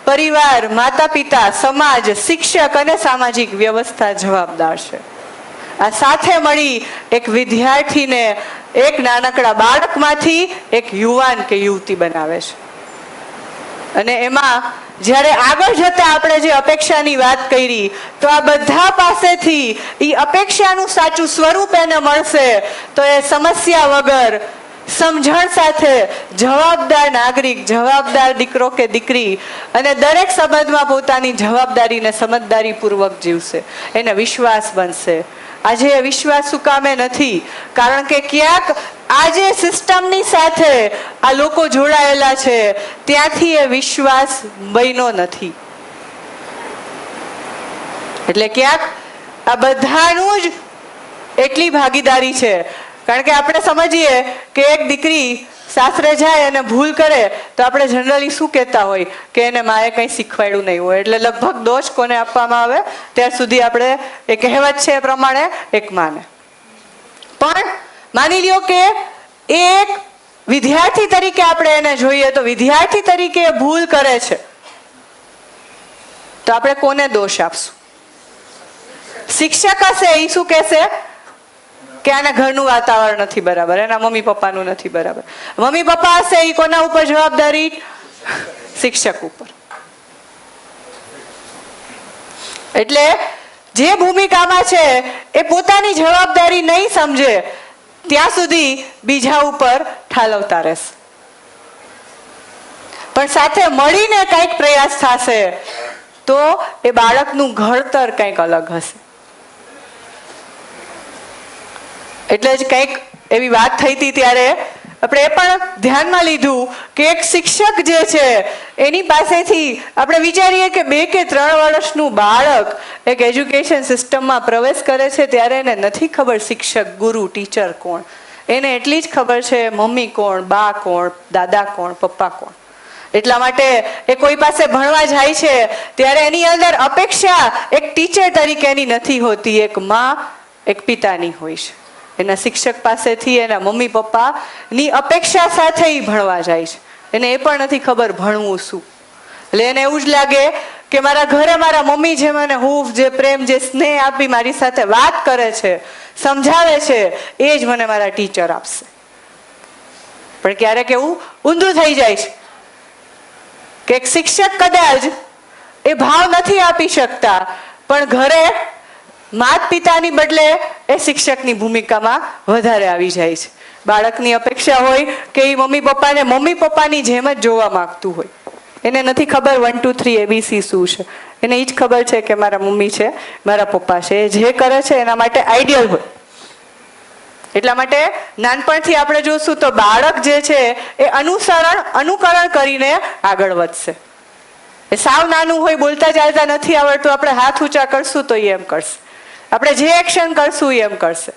પરિવાર, માતા પિતા, સમાજ, શિક્ષક અને સામાજિક વ્યવસ્થા જવાબદાર છે. આ સાથે મળી એક વિદ્યાર્થીને એક નાનકડા બાળકમાંથી એક યુવાન કે યુવતી બનાવે છે. અને એમાં જ્યારે આગળ જતા આપણે જે અપેક્ષાની વાત કરી તો આ બધા પાસેથી એ અપેક્ષાનું સાચું સ્વરૂપ એને મળશે તો એ સમસ્યા વગર, સમજણ સાથે જવાબદાર નાગરિક, જવાબદાર દીકરો કે દીકરી અને દરેક સંબંધમાં પોતાની જવાબદારીને સમજદારીપૂર્વક જીવશે. એને વિશ્વાસ બનશે. આજે એ વિશ્વાસ શું કામે નથી? કારણ કે ક્યાંક આજે સિસ્ટમની સાથે આ લોકો જોડાયેલા છે ત્યાંથી એ વિશ્વાસ બન્યો નથી. એટલે ક્યાંક આ બધાનું જ એટલી ભાગીદારી છે. કારણ કે આપણે સમજીએ કે એક દીકરી સાસરે જાય અને ભૂલ કરે તો આપણે જનરલી શું કહેતા હોય કે એને માએ કંઈ શીખવાડ્યું નહીં હોય, એટલે લગભગ દોષ કોને આપવામાં આવે ત્યાર સુધી આપણે એ કહેવત છે એ પ્રમાણે એક માને. પણ માની લ્યો કે એક વિદ્યાર્થી તરીકે આપણે એને જોઈએ તો વિદ્યાર્થી તરીકે એ ભૂલ કરે છે, તો આપણે કોને દોષ આપશું? શિક્ષક હશે એ શું કહેશે કે આના ઘરનું વાતાવરણ નથી બરાબર, એના મમ્મી પપ્પાનું નથી બરાબર. મમ્મી પપ્પા હશે એ કોના ઉપર જવાબદારી? શિક્ષક ઉપર. એટલે જે ભૂમિકામાં છે એ પોતાની જવાબદારી નહીં સમજે ત્યાં સુધી બીજા ઉપર ઠાલવતા રહેશે. પણ સાથે મળીને કંઈક પ્રયાસ થશે તો એ બાળકનું ઘડતર કંઈક અલગ હશે. એટલે જ કંઈક એવી વાત થઈ હતી ત્યારે આપણે એ પણ ધ્યાનમાં લીધું કે એક શિક્ષક જે છે એની પાસેથી આપણે વિચારીએ કે 2 કે 3 વર્ષનું બાળક એક એજ્યુકેશન સિસ્ટમમાં પ્રવેશ કરે છે ત્યારે એને નથી ખબર શિક્ષક, ગુરુ, ટીચર કોણ. એને એટલી જ ખબર છે મમ્મી કોણ, બા કોણ, દાદા કોણ, પપ્પા કોણ. એટલા માટે એ કોઈ પાસે ભણવા જાય છે ત્યારે એની અંદર અપેક્ષા એક ટીચર તરીકેની નથી હોતી, એક માં, એક પિતાની હોય છે. એના શિક્ષક પાસેથી એના મમ્મી પપ્પાની અપેક્ષા સાથે એ ભણવા જાય છે. એને એ પણ નથી ખબર ભણવું શું. એટલે એને એવું જ લાગે કે મારા ઘરે મારા મમ્મી જે મને હૂંફ, જે પ્રેમ, જે સ્નેહ આપી મારી સાથે વાત કરે છે, સમજાવે છે, એ જ મને મારા ટીચર આપશે. પણ ક્યારેક એવું ઊંધું થઈ જાય છે કે એક શિક્ષક કદાચ એ ભાવ નથી આપી શકતા પણ ઘરે માત પિતાની બદલે એ શિક્ષકની ભૂમિકામાં વધારે આવી જાય છે. બાળકની અપેક્ષા હોય કે એ મમ્મી પપ્પાને મમ્મી પપ્પાની જેમ જ જોવા માંગતું હોય. એને નથી ખબર 1 2 3 ABC શું છે. એને એ જ ખબર છે કે મારા મમ્મી છે, મારા પપ્પા છે, એ જે કરે છે એના માટે આઈડિયલ હોય. એટલા માટે નાનપણથી આપણે જોશું તો બાળક જે છે એ અનુકરણ કરીને આગળ વધશે. એ સાવ નાનું હોય, બોલતા ચાલતા નથી આવડતું, આપણે હાથ ઊંચા કરશું તો એ એમ કરશે, આપણે જે એક્શન કરશું એ એમ કરશે.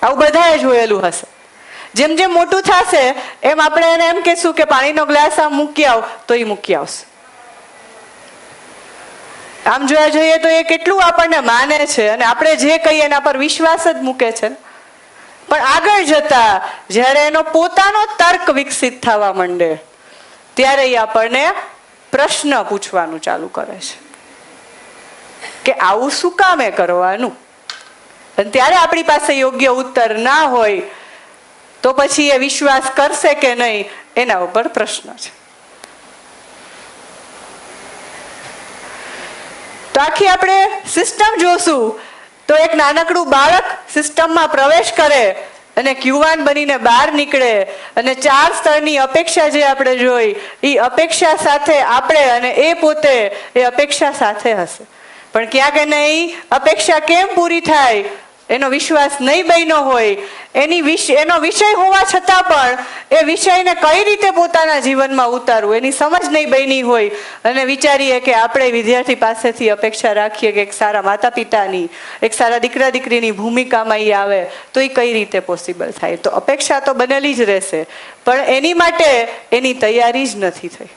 આવું બધાએ જોયેલું હશે. જેમ જેમ મોટું થશે એમ આપણે એને એમ કહેશું કે પાણીનો ગ્લાસ આમ મૂકી આવ તો એ મૂકી આવશે. આમ જોવા જઈએ તો એ કેટલું આપણને માને છે અને આપણે જે કહીએ એના પર વિશ્વાસ જ મૂકે છે. પણ આગળ જતા જ્યારે એનો પોતાનો તર્ક વિકસિત થવા માંડે ત્યારે એ આપણને પ્રશ્ન પૂછવાનું ચાલુ કરે છે કે આવું શું કામે કરવાનું. અને ત્યારે આપણી પાસે યોગ્ય ઉત્તર ના હોય તો પછી એ વિશ્વાસ કરશે કે નહીં એના ઉપર પ્રશ્ન છે. તો આખી આપણે સિસ્ટમ જોશું તો એક નાનકડું બાળક સિસ્ટમમાં પ્રવેશ કરે અને ક્યુવાન બનીને બહાર નીકળે અને 4 સ્તરની અપેક્ષા જે આપણે જોઈ એ અપેક્ષા સાથે આપણે અને એ પોતે એ અપેક્ષા સાથે હશે. પણ ક્યાંક એને એ અપેક્ષા કેમ પૂરી થાય એનો વિશ્વાસ નહીં બન્યો હોય, એનો વિષય હોવા છતાં પણ એ વિષયને કઈ રીતે પોતાના જીવનમાં ઉતારવું એની સમજ નહીં બની હોય અને વિચારીએ કે આપણે વિદ્યાર્થી પાસેથી અપેક્ષા રાખીએ કે એક સારા માતા પિતાની, એક સારા દીકરા દીકરીની ભૂમિકામાં એ આવે તો એ કઈ રીતે પોસિબલ થાય. તો અપેક્ષા તો બનેલી જ રહેશે પણ એની માટે એની તૈયારી જ નથી થઈ.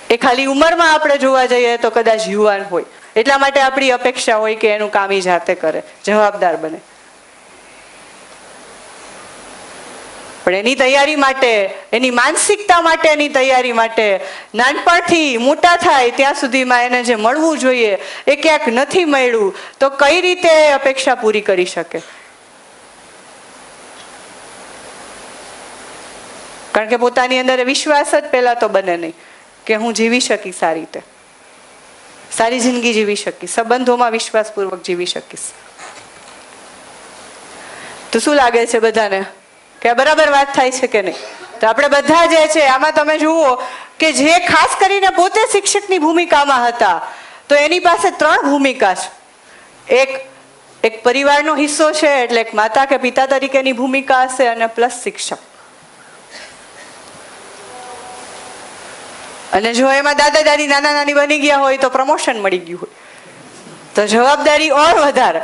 એ ખાલી ઉંમરમાં આપણે જોવા જઈએ તો કદાચ યુવાન હોય એટલા માટે આપણી અપેક્ષા હોય કે એનું કામ ઈ જાતે કરે, જવાબદાર બને. પણ એની તૈયારી માટે, એની માનસિકતા માટેની તૈયારી માટે નાનપણથી મોટા થાય ત્યાં સુધીમાં એને જે મળવું જોઈએ એ ક્યાંક નથી મળ્યું તો કઈ રીતે અપેક્ષા પૂરી કરી શકે? કારણ કે પોતાની અંદર વિશ્વાસ જ પહેલા તો બને નહીં કે હું જીવી શકીશ આ રીતે, સારી જિંદગી જીવી શકીશ, સંબંધોમાં વિશ્વાસપૂર્વક જીવી શકીશ. તો શું લાગે છે બધાને કે બરાબર વાત થાય છે કે નહીં? તો આપણે બધા જે છે આમાં તમે જુઓ કે જે ખાસ કરીને પોતે શિક્ષકની ભૂમિકામાં હતા તો એની પાસે 3 ભૂમિકા છે. એક પરિવારનો હિસ્સો છે એટલે એક માતા કે પિતા તરીકેની ભૂમિકા હશે અને પ્લસ શિક્ષક. અને જો એમાં દાદા દાદી નાના નાની બની ગયા હોય તો પ્રમોશન મળી ગયું હોય તો જવાબદારી ઓર વધારે.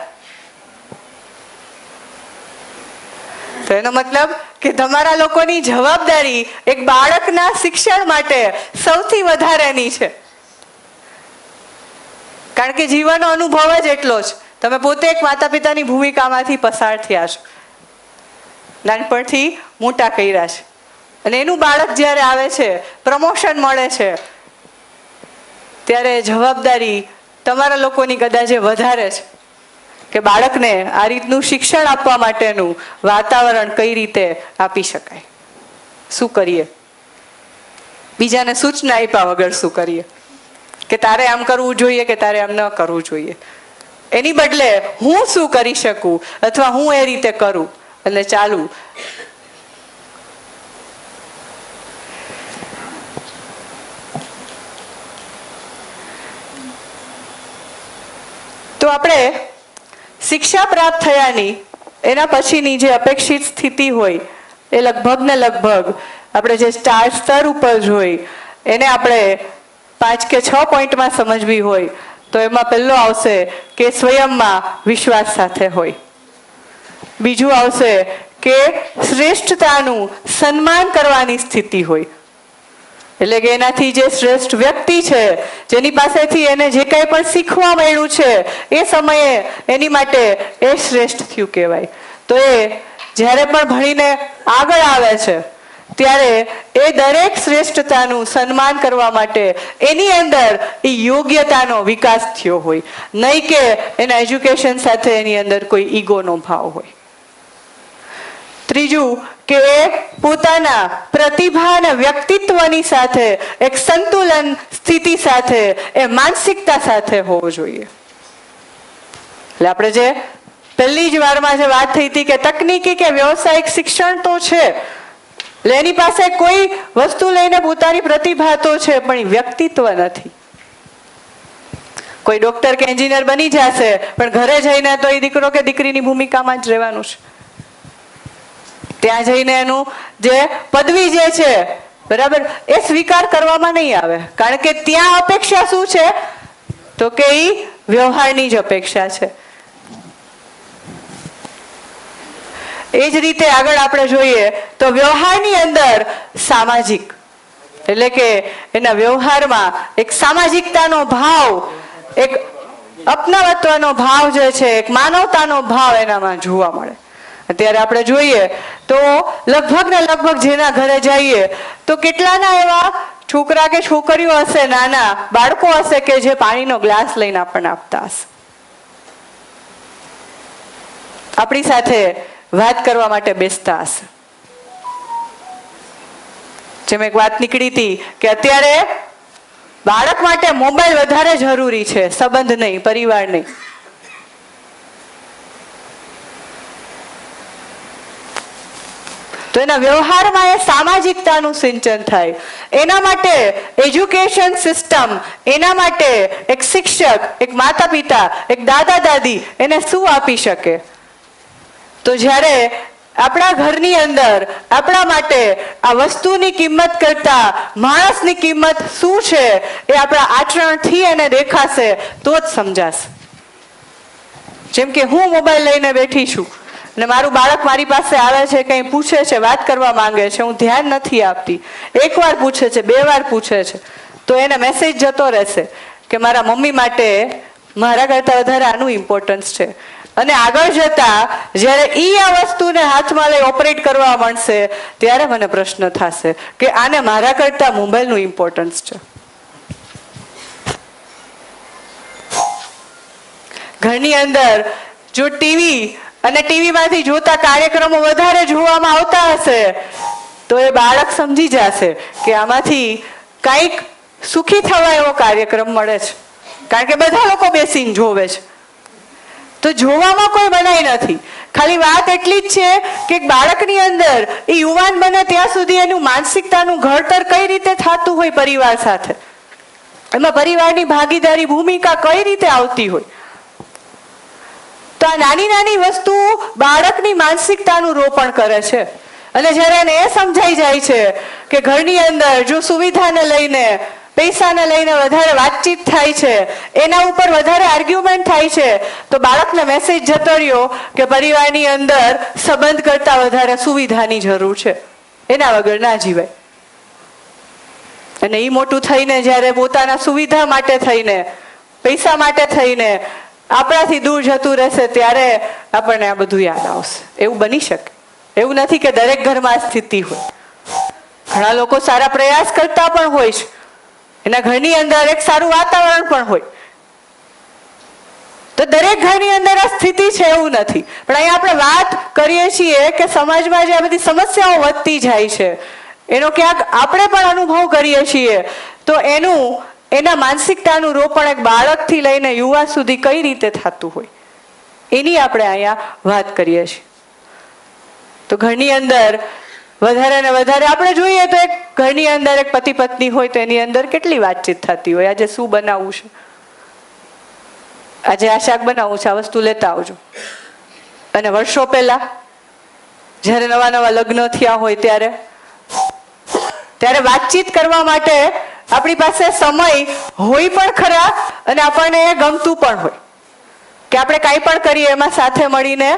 તો એનો મતલબ કે તમારા લોકોની જવાબદારી એક બાળકના શિક્ષણ માટે સૌથી વધારેની છે, કારણ કે જીવનનો અનુભવ જ એટલો જ. તમે પોતે એક માતા પિતાની ભૂમિકામાંથી પસાર થયા છો, નાનપણથી મોટા કર્યા છે, અને એનું બાળક જ્યારે આવે છે, પ્રમોશન મળે છે, ત્યારે જવાબદારી તમારા લોકોની કદાચ વધારે છે કે બાળકને આ રીતનું શિક્ષણ આપવા માટેનું વાતાવરણ કઈ રીતે આપી શકાય. શું કરીએ? બીજાને સૂચના આપ્યા વગર શું કરીએ કે તારે આમ કરવું જોઈએ કે તારે આમ ન કરવું જોઈએ? એની બદલે હું શું કરી શકું અથવા હું એ રીતે કરું એટલે ચાલુ. તો આપણે શિક્ષા પ્રાપ્ત થયાની એના પછીની જે અપેક્ષિત સ્થિતિ હોય એ લગભગ ને લગભગ આપણે જે 4 સ્તર ઉપર જોઈ એને આપણે 5 કે 6 પોઈન્ટમાં સમજવી હોય તો એમાં પહેલો આવશે કે સ્વયંમાં વિશ્વાસ સાથે હોય. બીજું આવશે કે શ્રેષ્ઠતાનું સન્માન કરવાની સ્થિતિ હોય, એટલે કે એનાથી જે શ્રેષ્ઠ વ્યક્તિ છે, જેની પાસેથી એને જે કંઈ પણ શીખવા મળ્યું છે એ સમયે એની માટે એ શ્રેષ્ઠ થયું કહેવાય. તો એ જ્યારે પણ ભણીને આગળ આવે છે ત્યારે એ દરેક શ્રેષ્ઠતાનું સન્માન કરવા માટે એની અંદર એ યોગ્યતાનો વિકાસ થયો હોય, નહીં કે એના એજ્યુકેશન સાથે એની અંદર કોઈ ઈગોનો ભાવ હોય. ત્રીજું કે એ પોતાના પ્રતિભા અને વ્યક્તિત્વની સાથે એક સંતુલન સ્થિતિ સાથે એ માનસિકતા સાથે હોવો જોઈએ. એટલે આપણે જે પહેલી જ વારમાં જે વાત થઈ હતી કે તકનીકી કે વ્યવસાયિક શિક્ષણ તો છે, એટલે એની પાસે કોઈ વસ્તુ લઈને પોતાની પ્રતિભા તો છે પણ વ્યક્તિત્વ નથી. કોઈ ડોક્ટર કે એન્જિનિયર બની જશે પણ ઘરે જઈને તો એ દીકરો કે દીકરીની ભૂમિકામાં જ રહેવાનું છે. ત્યાં જઈને એનું જે પદવી જે છે બરાબર એ સ્વીકાર કરવામાં નહીં આવે, કારણ કે ત્યાં અપેક્ષા શું છે તો કે એ વ્યવહારની જ અપેક્ષા છે. એ જ રીતે આગળ આપણે જોઈએ તો વ્યવહારની અંદર સામાજિક, એટલે કે એના વ્યવહારમાં એક સામાજિકતાનો ભાવ, એક અપનાવત્વનો ભાવ જે છે, એક માનવતાનો ભાવ એનામાં જોવા મળે. અત્યારે આપણે જોઈએ તો લગભગ ને લગભગ જેના ઘરે જઈએ તો કેટલાના એવા છોકરા કે છોકરીઓ હશે, નાના બાળકો હશે કે જે પાણીનો ગ્લાસ લઈને આપણને આપતા હશે, આપણી સાથે વાત કરવા માટે બેસતા હશે. જેમ એક વાત નીકળી હતી કે અત્યારે બાળક માટે મોબાઈલ વધારે જરૂરી છે, સંબંધ નહીં, પરિવાર નહીં. તો એના વ્યવહારમાં એ સામાજિકતાનું સિંચન થાય. એના માટે એજ્યુકેશન સિસ્ટમ, એના માટે એક શિક્ષક, એક માતા પિતા, એક દાદા દાદી એને શું આપી શકે? તો જ્યારે આપણા ઘરની અંદર આપણા માટે આ વસ્તુની કિંમત કરતા માણસની કિંમત શું છે એ આપણા આચરણથી એને દેખાશે તો જ સમજાશે. જેમ કે હું મોબાઈલ લઈને બેઠી છું અને મારું બાળક મારી પાસે આવે છે, કંઈ પૂછે છે, વાત કરવા માંગે છે, હું ધ્યાન નથી આપતી, એકવાર પૂછે છે, 2 વાર પૂછે છે, તો એને મેસેજ જતો રહેશે કે મારા મમ્મી માટે મારા કરતાં વધારે આનું ઇમ્પોર્ટન્સ છે. અને આગળ જતા જ્યારે ઈ આ વસ્તુને હાથમાં લઈ ઓપરેટ કરવા માંડશે ત્યારે મને પ્રશ્ન થશે કે આને મારા કરતાં મોબાઈલનું ઇમ્પોર્ટન્સ છે. ઘરની અંદર જો ટીવી અને ટીવીમાંથી જોતા કાર્યક્રમો વધારે જોવામાં આવતા હશે તો એ બાળક સમજી જશે કે આમાંથી કંઈક સુખી થવા એવો કાર્યક્રમ મળે છે, કારણ કે બધા લોકો બેસીને જોવે છે. તો જોવામાં કોઈ મનાઈ નથી, ખાલી વાત એટલી જ છે કે બાળકની અંદર એ યુવાન બને ત્યાં સુધી એનું માનસિકતાનું ઘડતર કઈ રીતે થતું હોય પરિવાર સાથે, એમાં પરિવારની ભાગીદારી ભૂમિકા કઈ રીતે આવતી હોય. તો આ નાની નાની વસ્તુ બાળકની માનસિકતાનું રોપણ કરે છે. અને જ્યારે એને એ સમજાઈ જાય છે કે ઘરની અંદર જો સુવિધાને લઈને, પૈસાને લઈને વધારે વાતચીત થાય છે, એના ઉપર વધારે આર્ગ્યુમેન્ટ થાય થાય છે તો બાળકને મેસેજ જતો રહ્યો કે પરિવારની અંદર સંબંધ કરતા વધારે સુવિધાની જરૂર છે, એના વગર ના જીવાય. અને એ મોટું થઈને જ્યારે પોતાના સુવિધા માટે થઈને, પૈસા માટે થઈને આપણાથી દૂર જતું રહેશે ત્યારે આપણને આ બધું યાદ આવશે. એવું બની શકે. એવું નથી કે દરેક ઘરમાં આ સ્થિતિ હોય. ઘણા લોકો સારા પ્રયાસ કરતા પણ હોય છે, એના ઘરની અંદર એક સારું વાતાવરણ પણ હોય. તો દરેક ઘરની અંદર આ સ્થિતિ છે એવું નથી. પણ અહીંયા આપણે વાત કરીએ છીએ કે સમાજમાં જે આ બધી સમસ્યાઓ વધતી જાય છે એનો ક્યાંક આપણે પણ અનુભવ કરીએ છીએ, તો એના માનસિકતાનું રોપણ એક બાળકથી લઈને યુવા સુધી કઈ રીતે થતું હોય એની આપણે અહીંયા વાત કરીએ છીએ. તો ઘરની અંદર વધારે ને વધારે આપણે જોઈએ તો એક ઘરની અંદર એક પતિ પત્ની હોય તો એની અંદર કેટલી વાતચીત થતી હોય. આજે શું બનાવવું છે, આજે આ શાક બનાવવું છે, આ વસ્તુ લેતા આવજો. અને વર્ષો પહેલા જ્યારે નવા નવા લગ્ન થયા હોય ત્યારે વાતચીત કરવા માટે આપણી પાસે સમય હોય પણ ખરા અને આપણને એ ગમતું પણ હોય કે આપણે કાંઈ પણ કરીએ એમાં સાથે મળીને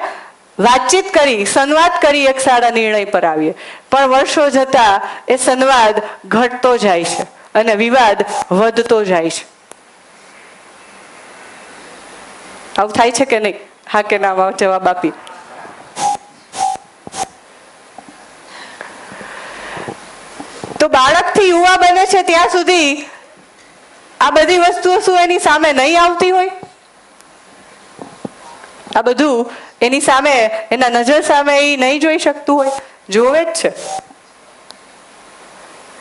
વાતચીત કરી, સંવાદ કરી, એક સારા નિર્ણય પર આવીએ. પણ વર્ષો જતા એ સંવાદ ઘટતો જાય છે અને વિવાદ વધતો જાય છે. આવું થાય છે કે નહીં? હા કે ના જવાબ આપી. તો બાળકથી યુવા બને છે ત્યાં સુધી આ બધી વસ્તુઓ શું એની સામે નહીં આવતી હોય? આ બધું એની સામે, એના નજર સામે એ નહીં જોઈ શકતું હોય? જોવે જ છે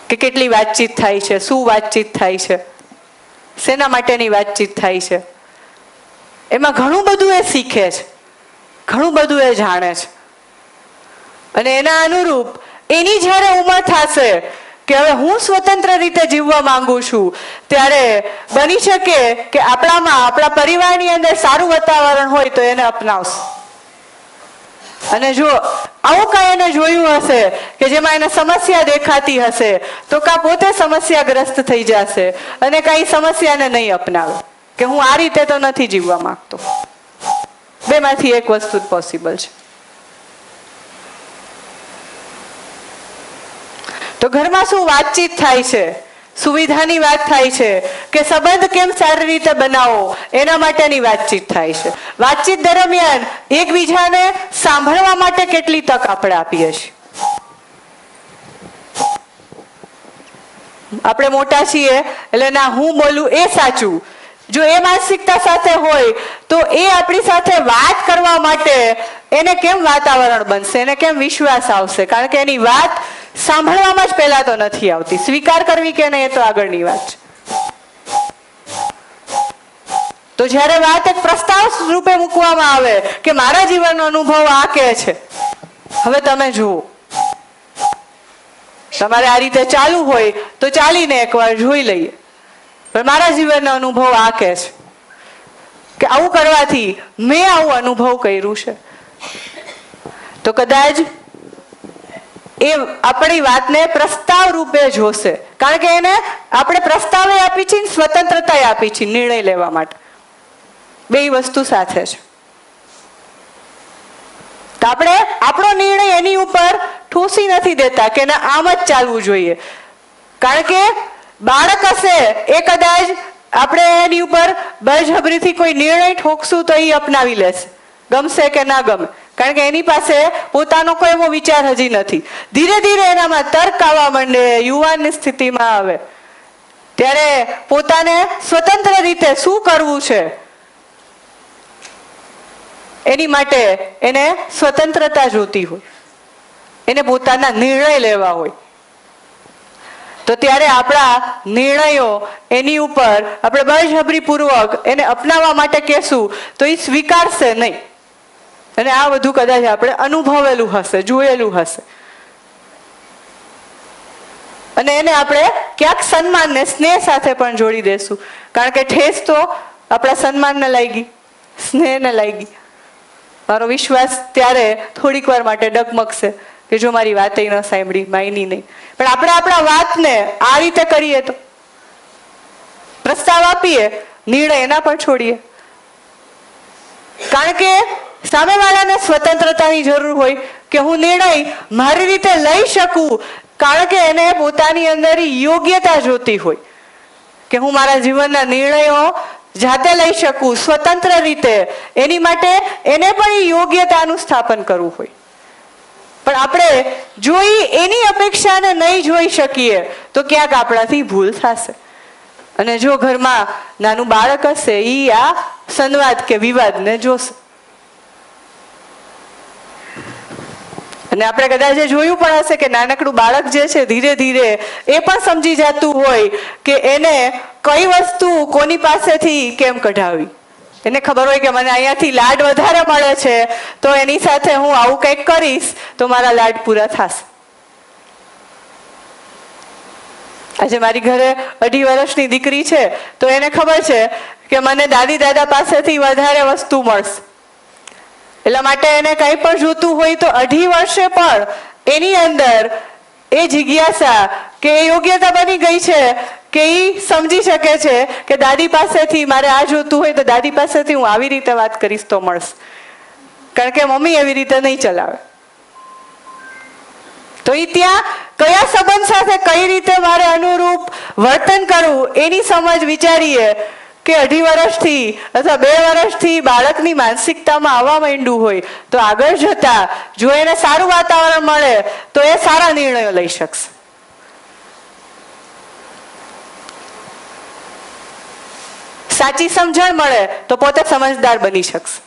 કે કેટલી વાતચીત થાય છે, શું વાતચીત થાય છે, શેના માટેની વાતચીત થાય છે. એમાં ઘણું બધું એ શીખે છે, ઘણું બધું એ જાણે છે. અને એના અનુરૂપ એની જ્યારે ઉંમર થશે કે હવે હું સ્વતંત્ર રીતે જીવવા માંગુ છું, ત્યારે બની શકે કે આપણા પરિવારની અંદર સારું વાતાવરણ હોય તો એને અપનાવશે. અને જો આવું કાંઈ એને જોયું હશે કે જેમાં એને સમસ્યા દેખાતી હશે તો કાં પોતે સમસ્યાગ્રસ્ત થઈ જશે અને કાંઈ સમસ્યાને નહીં અપનાવે કે હું આ રીતે તો નથી જીવવા માંગતો. બેમાંથી એક વસ્તુ જ પોસિબલ છે. તો ઘરમાં શું વાતચીત થાય છે, સુવિધાની વાત થાય છે કે સંબંધ કેમ સારી રીતે બનાવો એના માટેની વાતચીત થાય છે. વાતચીત દરમિયાન એકબીજાને સાંભળવા માટે કેટલી તક આપણે આપીએ છીએ. આપણે મોટા છીએ એટલે ના હું બોલું એ સાચું, જો એ માનસિકતા સાથે હોય તો એ આપણી સાથે વાત કરવા માટે એને કેમ વાતાવરણ બનશે, એને કેમ વિશ્વાસ આવશે? કારણ કે એની વાત સાંભળવામાં જ પહેલા તો નથી આવતી. સ્વીકાર કરવી કે નહીં એ તો આગળની વાત છે. તો જ્યારે વાત એક પ્રસ્તાવ રૂપે મૂકવામાં આવે કે મારા જીવનનો અનુભવ આ કે છે, હવે તમે જુઓ, તમારે આ રીતે ચાલુ હોય તો ચાલીને એકવાર જોઈ લઈએ, પણ મારા જીવનનો અનુભવ આ કે છે કે આવું કરવાથી મેં આવું અનુભવ કર્યું છે. તો કદાચ એ આપણી વાતને પ્રસ્તાવ રૂપે જોશે, કારણ કે એને આપણે પ્રસ્તાવે આપી છે, સ્વતંત્રતા આપી છે નિર્ણય લેવા માટે. બે વસ્તુ સાથે છે. તો આપણે આપણો નિર્ણય એની ઉપર ઠોસી નથી દેતા કે ના આમ જ ચાલવું જોઈએ. કારણ કે બાળક હશે એ કદાચ આપણે એની ઉપર બળજબરીથી કોઈ નિર્ણય ઠોકશું તો એ અપનાવી લેશે, ગમશે કે ના ગમે. કારણ કે એની પાસે પોતાનો કોઈ એવો વિચાર હજી નથી. ધીરે ધીરે એનામાં તર્ક આવવા માંડે, યુવાનની સ્થિતિમાં આવે ત્યારે પોતાને સ્વતંત્ર રીતે શું કરવું છે એની માટે એને સ્વતંત્રતા જોતી હોય, એને પોતાના નિર્ણય લેવા હોય. તો ત્યારે આપણા નિર્ણયો એની ઉપર આપણે બળજબરીપૂર્વક એને અપનાવવા માટે કહેશું તો એ સ્વીકારશે નહીં. અને આ બધું કદાચ આપણે અનુભવેલું હશે, જોયેલું હશે. અને એને આપણે ક્યાંક સન્માન ને સ્નેહ સાથે પણ જોડી દેશું, કારણ કે ઠેસ તો આપણા સન્માનને લાગી, સ્નેહને લાગી. મારો વિશ્વાસ ત્યારે થોડીક વાર માટે ડગમગશે કે જો મારી વાત ન સાંભળી, માયની નહીં. પણ આપણે આપણા વાતને આ રીતે કરીએ તો પ્રસ્તાવ આપીએ, નિર્ણય એના પર છોડીએ કારણ કે સામેવાળાને સ્વતંત્રતાની જરૂર હોય કે હું નિર્ણય મારી રીતે લઈ શકું, કારણ કે એને પોતાની અંદર યોગ્યતા જોતી હોય કે હું મારા જીવનના નિર્ણયો જાતે લઈ શકું સ્વતંત્ર રીતે. એની માટે એને પણ યોગ્યતાનું સ્થાપન કરવું હોય. પણ આપણે જોઈ એની અપેક્ષાને નહીં જોઈ શકીએ તો ક્યાંક આપણાથી ભૂલ થશે. અને જો ઘરમાં નાનું બાળક હશે એ આ સંવાદ કે વિવાદને જોશે. અને આપણે કદાચ જોયું પણ હશે કે નાનકડું બાળક જે છે ધીરે ધીરે એ પણ સમજી જતું હોય કે એને કઈ વસ્તુ કોની પાસેથી કેમ કઢાવી. એને ખબર હોય કે મને અહીંયાથી લાડ વધારે મળે છે તો એની સાથે હું આવું કંઈક કરીશ તો મારા લાડ પૂરા થશે. આજે મારી ઘરે 2.5 વર્ષની દીકરી છે તો એને ખબર છે કે મને દાદી દાદા પાસેથી વધારે વસ્તુ મળશે. એટલા માટે એને કંઈ પણ જોતું હોય તો 2.5 વર્ષે પણ એની અંદર એ જિજ્ઞાસા કે એ યોગ્યતા બની ગઈ છે કે એ સમજી શકે છે કે દાદી પાસેથી મારે આ જોતું હોય તો દાદી પાસેથી હું આવી રીતે વાત કરીશ તો મળશે, કારણ કે મમ્મી એવી રીતે નહીં ચલાવે. તો એ ત્યાં કયા સંબંધ સાથે કઈ રીતે મારે અનુરૂપ વર્તન કરવું એની સમજ વિચારીએ કે 2.5 વર્ષથી અથવા 2 વર્ષથી બાળકની માનસિકતામાં આવવા માંડ્યું હોય તો આગળ જતા જો એને સારું વાતાવરણ મળે તો એ સારા નિર્ણયો લઈ શકશે. સાચી સમજણ મળે તો પોતે સમજદાર બની શકશે.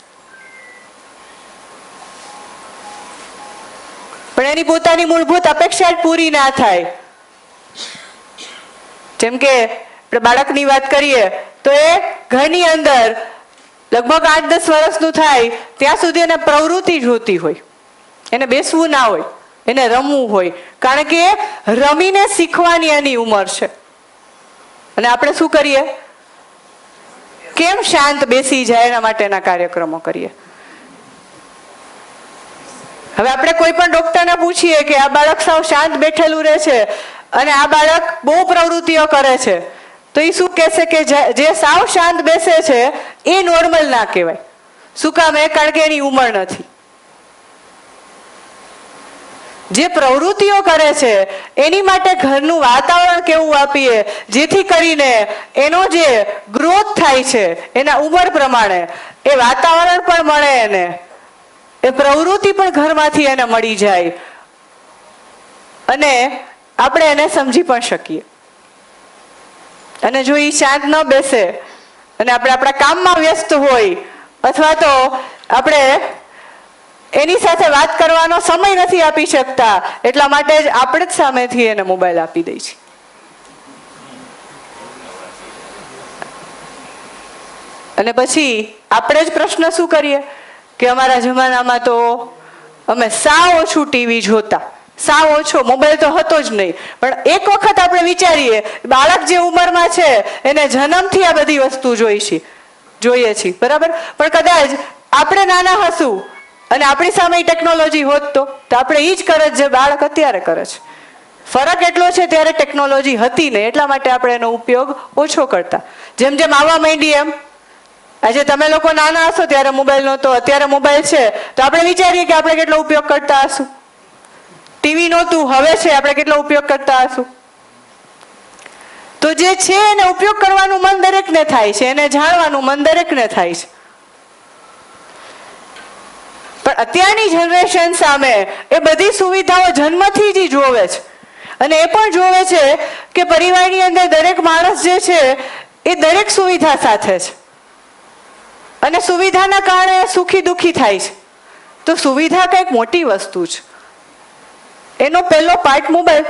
પણ એની પોતાની મૂળભૂત અપેક્ષા જ પૂરી ના થાય. જેમ કે બાળકની વાત કરીએ તો એ ઘરની અંદર લગભગ 8-10 વર્ષનું થાય ત્યાં સુધી એને પ્રવૃત્તિ જોતી હોય. એને બેસવું ના હોય, એને રમવું હોય, કારણ કે રમીને શીખવાની એની ઉંમર છે. અને આપણે શું કરીએ? કેમ શાંત બેસી જાય એના માટેના કાર્યક્રમો કરીએ. હવે આપણે કોઈ પણ ડોક્ટરને પૂછીએ કે આ બાળક સાવ શાંત બેઠેલું રહે છે અને આ બાળક બહુ પ્રવૃત્તિઓ કરે છે તો એ શું કહેશે કે જે સાવ શાંત બેસે છે એ નોર્મલ ના કહેવાય. શું કામ? કારણ કે એની ઉંમર નથી. જે પ્રવૃત્તિઓ કરે છે એની માટે ઘરનું વાતાવરણ કેવું આપીએ જેથી કરીને એનો જે ગ્રોથ થાય છે એના ઉંમર પ્રમાણે એ વાતાવરણ પણ મળે, એને એ પ્રવૃત્તિ પણ ઘરમાંથી એને મળી જાય અને આપણે એને સમજી પણ શકીએ. અને જો એ શાંત ન બેસે અને આપણે આપણા કામમાં વ્યસ્ત હોય અથવા તો આપણે એની સાથે વાત કરવાનો સમય નથી આપી શકતા એટલા માટે જ આપણે જ સામેથી એને મોબાઈલ આપી દઈએ છીએ. અને પછી આપણે જ પ્રશ્ન શું કરીએ કે અમારા જમાનામાં તો અમે સાવ ઓછું ટીવી જોતા, સાવ ઓછો મોબાઈલ તો હતો જ નહીં. પણ એક વખત આપણે વિચારીએ બાળક જે ઉંમરમાં છે એને જન્મથી આ બધી વસ્તુ જોઈએ છીએ, બરાબર? પણ કદાચ આપણે નાના હશું અને આપણી સામે ટેકનોલોજી હોત તો આપણે એ જ કરત જે બાળક અત્યારે કરે છે. ફરક એટલો છે ત્યારે ટેકનોલોજી હતી ને એટલા માટે આપણે એનો ઉપયોગ ઓછો કરતા. જેમ જેમ આવવા માંડી એમ આજે તમે લોકો નાના હશો ત્યારે મોબાઈલ નહોતો, અત્યારે મોબાઈલ છે તો આપણે વિચારીએ કે આપણે કેટલો ઉપયોગ કરતા હશું. ટીવી નહોતું, હવે છે, આપણે કેટલો ઉપયોગ કરતા હશું. તો જે છે એને ઉપયોગ કરવાનું મન દરેકને થાય છે, એને જાણવાનું મન દરેકને થાય છે. પણ અત્યારની જનરેશન સામે એ બધી સુવિધાઓ જન્મથી જ જોવે છે અને એ પણ જોવે છે કે પરિવારની અંદર દરેક માણસ જે છે એ દરેક સુવિધા સાથે છે અને સુવિધાના કારણે સુખી દુખી થાય છે. તો સુવિધા કંઈક મોટી વસ્તુ છે. એનો પહેલો પાર્ટ મોબાઈલ.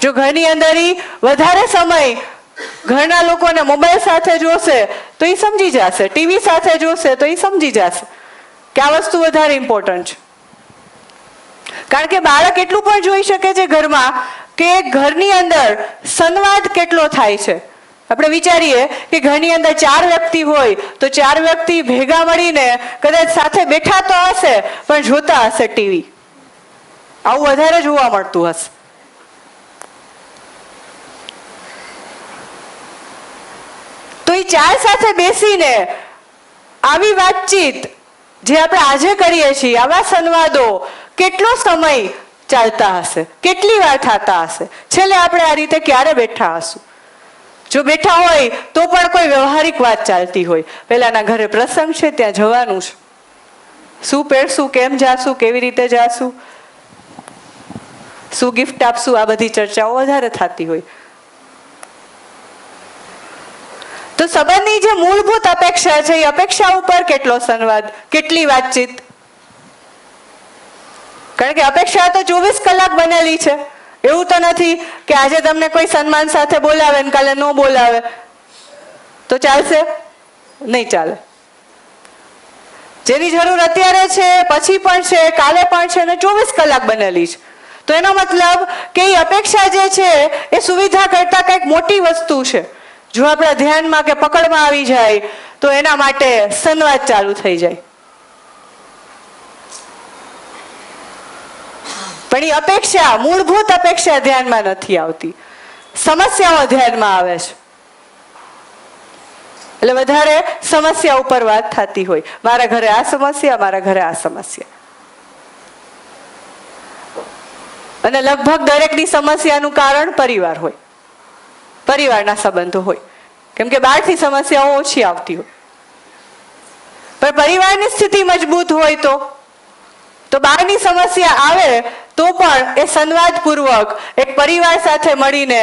જો ઘરની અંદર વધારે સમય ઘરના લોકોને મોબાઈલ સાથે જોશે તો એ સમજી જશે, ટીવી સાથે જોશે તો એ સમજી જશે કે આ વસ્તુ વધારે ઇમ્પોર્ટન્ટ છે. કારણ કે બાળક એટલું પણ જોઈ શકે છે ઘરમાં કે ઘરની અંદર સંવાદ કેટલો થાય છે. આપણે વિચારીએ કે ઘરની અંદર 4 વ્યક્તિ હોય તો 4 વ્યક્તિ ભેગા મળીને કદાચ સાથે બેઠા તો હશે પણ જોતા હશે ટીવી. આવું વધારે જોવા મળતું હશે. તો તો એ ચાર સાથે બેસીને આવી વાતચીત જે આપણે આજે કરીએ છીએ, આવા સંવાદો કેટલો સમય ચાલતા હશે, કેટલી વાર થતા હશે? છેલ્લે આપણે આ રીતે ક્યારે બેઠા હશું? જો બેઠા હોય તો પણ કોઈ વ્યવહારિક વાત ચાલતી હોય, પેલાના ઘરે પ્રસંગ છે ત્યાં જવાનું છે, શું પહેરશું, કેમ જાશું, કેવી રીતે જાશું, શું ગિફ્ટ આપશું, આ બધી ચર્ચાઓ વધારે થતી હોય. તો સંબંધની જે મૂળભૂત અપેક્ષા છે એ અપેક્ષા ઉપર કેટલો સંવાદ, કેટલી વાતચીત? કારણ કે અપેક્ષા તો 24 કલાક બનેલી છે. એવું તો નથી કે આજે તમને કોઈ સન્માન સાથે બોલાવે ને કાલે ન બોલાવે તો ચાલશે? નહીં ચાલે. જેની જરૂર અત્યારે છે, પછી પણ છે, કાલે પણ છે ને 24 કલાક બનેલી છે. તો એનો મતલબ કે એ અપેક્ષા જે છે એ સુવિધા કરતા કંઈક મોટી વસ્તુ છે. જો આપણા ધ્યાનમાં કે પકડમાં આવી જાય તો એના માટે સંવાદ ચાલુ થઈ જાય. પણ એ અપેક્ષા, મૂળભૂત અપેક્ષા ધ્યાનમાં નથી આવતી, સમસ્યાઓ ધ્યાનમાં આવે છે. એટલે વધારે સમસ્યા ઉપર વાત થતી હોય, મારા ઘરે આ સમસ્યા, મારા ઘરે આ સમસ્યા. અને લગભગ દરેકની સમસ્યાનું કારણ પરિવાર હોય, પરિવારના સંબંધો હોય. કેમ કે બહારથી સમસ્યાઓ ઓછી આવતી હોય, પણ પરિવારની સ્થિતિ મજબૂત હોય તો બહારની સમસ્યા આવે તો પણ એ સંવાદપૂર્વક એક પરિવાર સાથે મળીને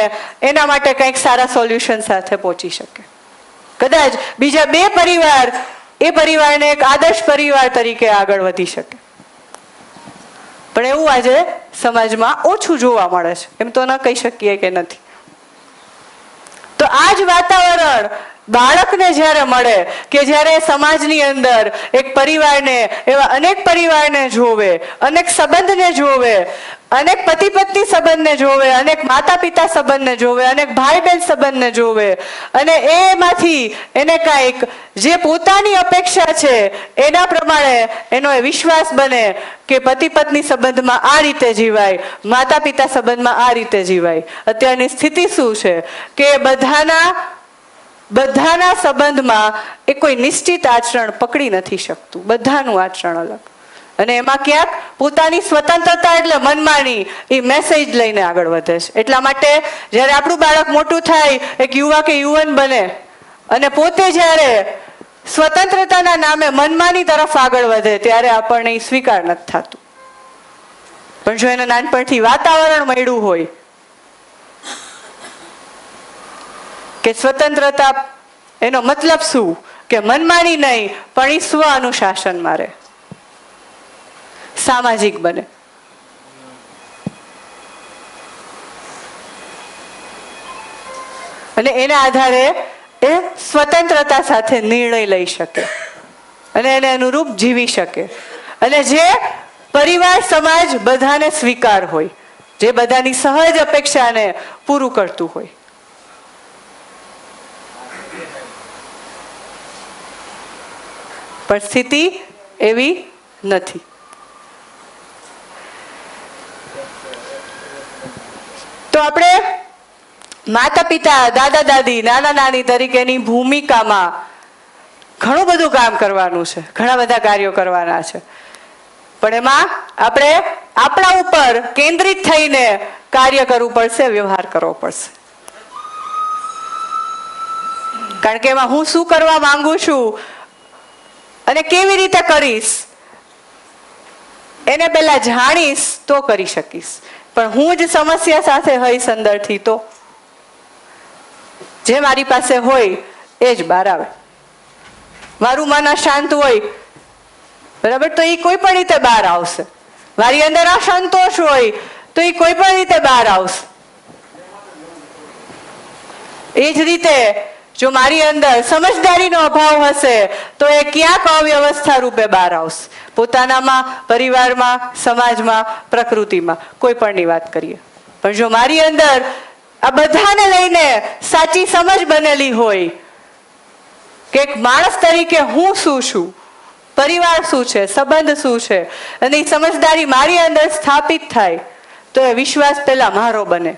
એના માટે કંઈક સારા સોલ્યુશન સાથે પહોંચી શકે. કદાચ બીજા બે પરિવાર એ પરિવારને એક આદર્શ પરિવાર તરીકે આગળ વધી શકે. પણ એવું આજે સમાજમાં ઓછું જોવા મળે છે. એમ તો ન કહી શકીએ કે નથી. તો આ જ વાતાવરણ બાળકને જ્યારે મળે, કે જ્યારે સમાજની અંદર એક પરિવારને, એવા અનેક પરિવારને જોવે, અનેક સંબંધને જોવે, અનેક પતિ પત્ની સંબંધને જોવે, અનેક માતા પિતા સંબંધને જોવે, અનેક ભાઈ બહેન સંબંધને જોવે, અને એમાંથી એને કાંઈક જે પોતાની અપેક્ષા છે એના પ્રમાણે એનો એ વિશ્વાસ બને કે પતિ પત્ની સંબંધમાં આ રીતે જીવાય, માતા પિતા સંબંધમાં આ રીતે જીવાય. અત્યારની સ્થિતિ શું છે કે બધાના સંબંધમાં એ કોઈ નિશ્ચિત આચરણ પકડી નથી શકતું, બધાનું આચરણ અલગ. અને એમાં ક્યાંક પોતાની સ્વતંત્રતા એટલે મનમાની એ મેસેજ લઈને આગળ વધે છે. એટલા માટે જ્યારે આપણું બાળક મોટું થાય, એક યુવા કે યુવાન બને, અને પોતે જ્યારે સ્વતંત્રતાના નામે મનમાની તરફ આગળ વધે, ત્યારે આપણને એ સ્વીકાર નથી થતું. પણ જો એને નાનપણથી વાતાવરણ મળ્યું હોય કે સ્વતંત્રતા એનો મતલબ શું, કે મનમાની નહીં પણ એ સ્વ અનુશાસનમાં રહે, સામાજિક બને. અને એના આધારે એ સ્વતંત્રતા સાથે નિર્ણય લઈ શકે અને એને અનુરૂપ જીવી શકે. અને જે પરિવાર સમાજ બધાને સ્વીકાર હોય, જે બધાની સહજ અપેક્ષાને પૂરું કરતું હોય. પણ સ્થિતિ એવી નથી. તો આપણે માતા પિતા, દાદા દાદી, નાના નાની તરીકેની ભૂમિકામાં ઘણું બધું કામ કરવાનું છે, ઘણા બધા કાર્યો કરવાના છે. પણ એમાં આપણે આપણા ઉપર કેન્દ્રિત થઈને કાર્ય કરવું પડશે, વ્યવહાર કરવો પડશે. કારણ કે એમાં હું શું કરવા માંગુ છું અને કેવી રીતે કરીશ એને પહેલા જાણીશ તો કરી શકીશ. પણ હું જ સમસ્યા સાથે હોઈશ અંદરથી તો જે મારી પાસે હોય એ જ બહાર આવે. મારું મન અશાંત હોય, બરાબર, તો એ કોઈ પણ રીતે બહાર આવશે. મારી અંદર અસંતોષ હોય તો એ કોઈ પણ રીતે બહાર આવશે. એ જ રીતે જો મારી અંદર સમજદારીનો અભાવ હશે તો એ ક્યાંક અવ્યવસ્થા રૂપે બહાર આવશે. પોતાનામાં, પરિવારમાં, સમાજમાં, પ્રકૃતિમાં, કોઈ પણની વાત કરીએ. પણ જો મારી અંદર આ બધાને લઈને સાચી સમજ બનેલી હોય કે એક માણસ તરીકે હું શું છું, પરિવાર શું છે, સંબંધ શું છે, અને એ સમજદારી મારી અંદર સ્થાપિત થાય તો એ વિશ્વાસ પહેલા મારો બને.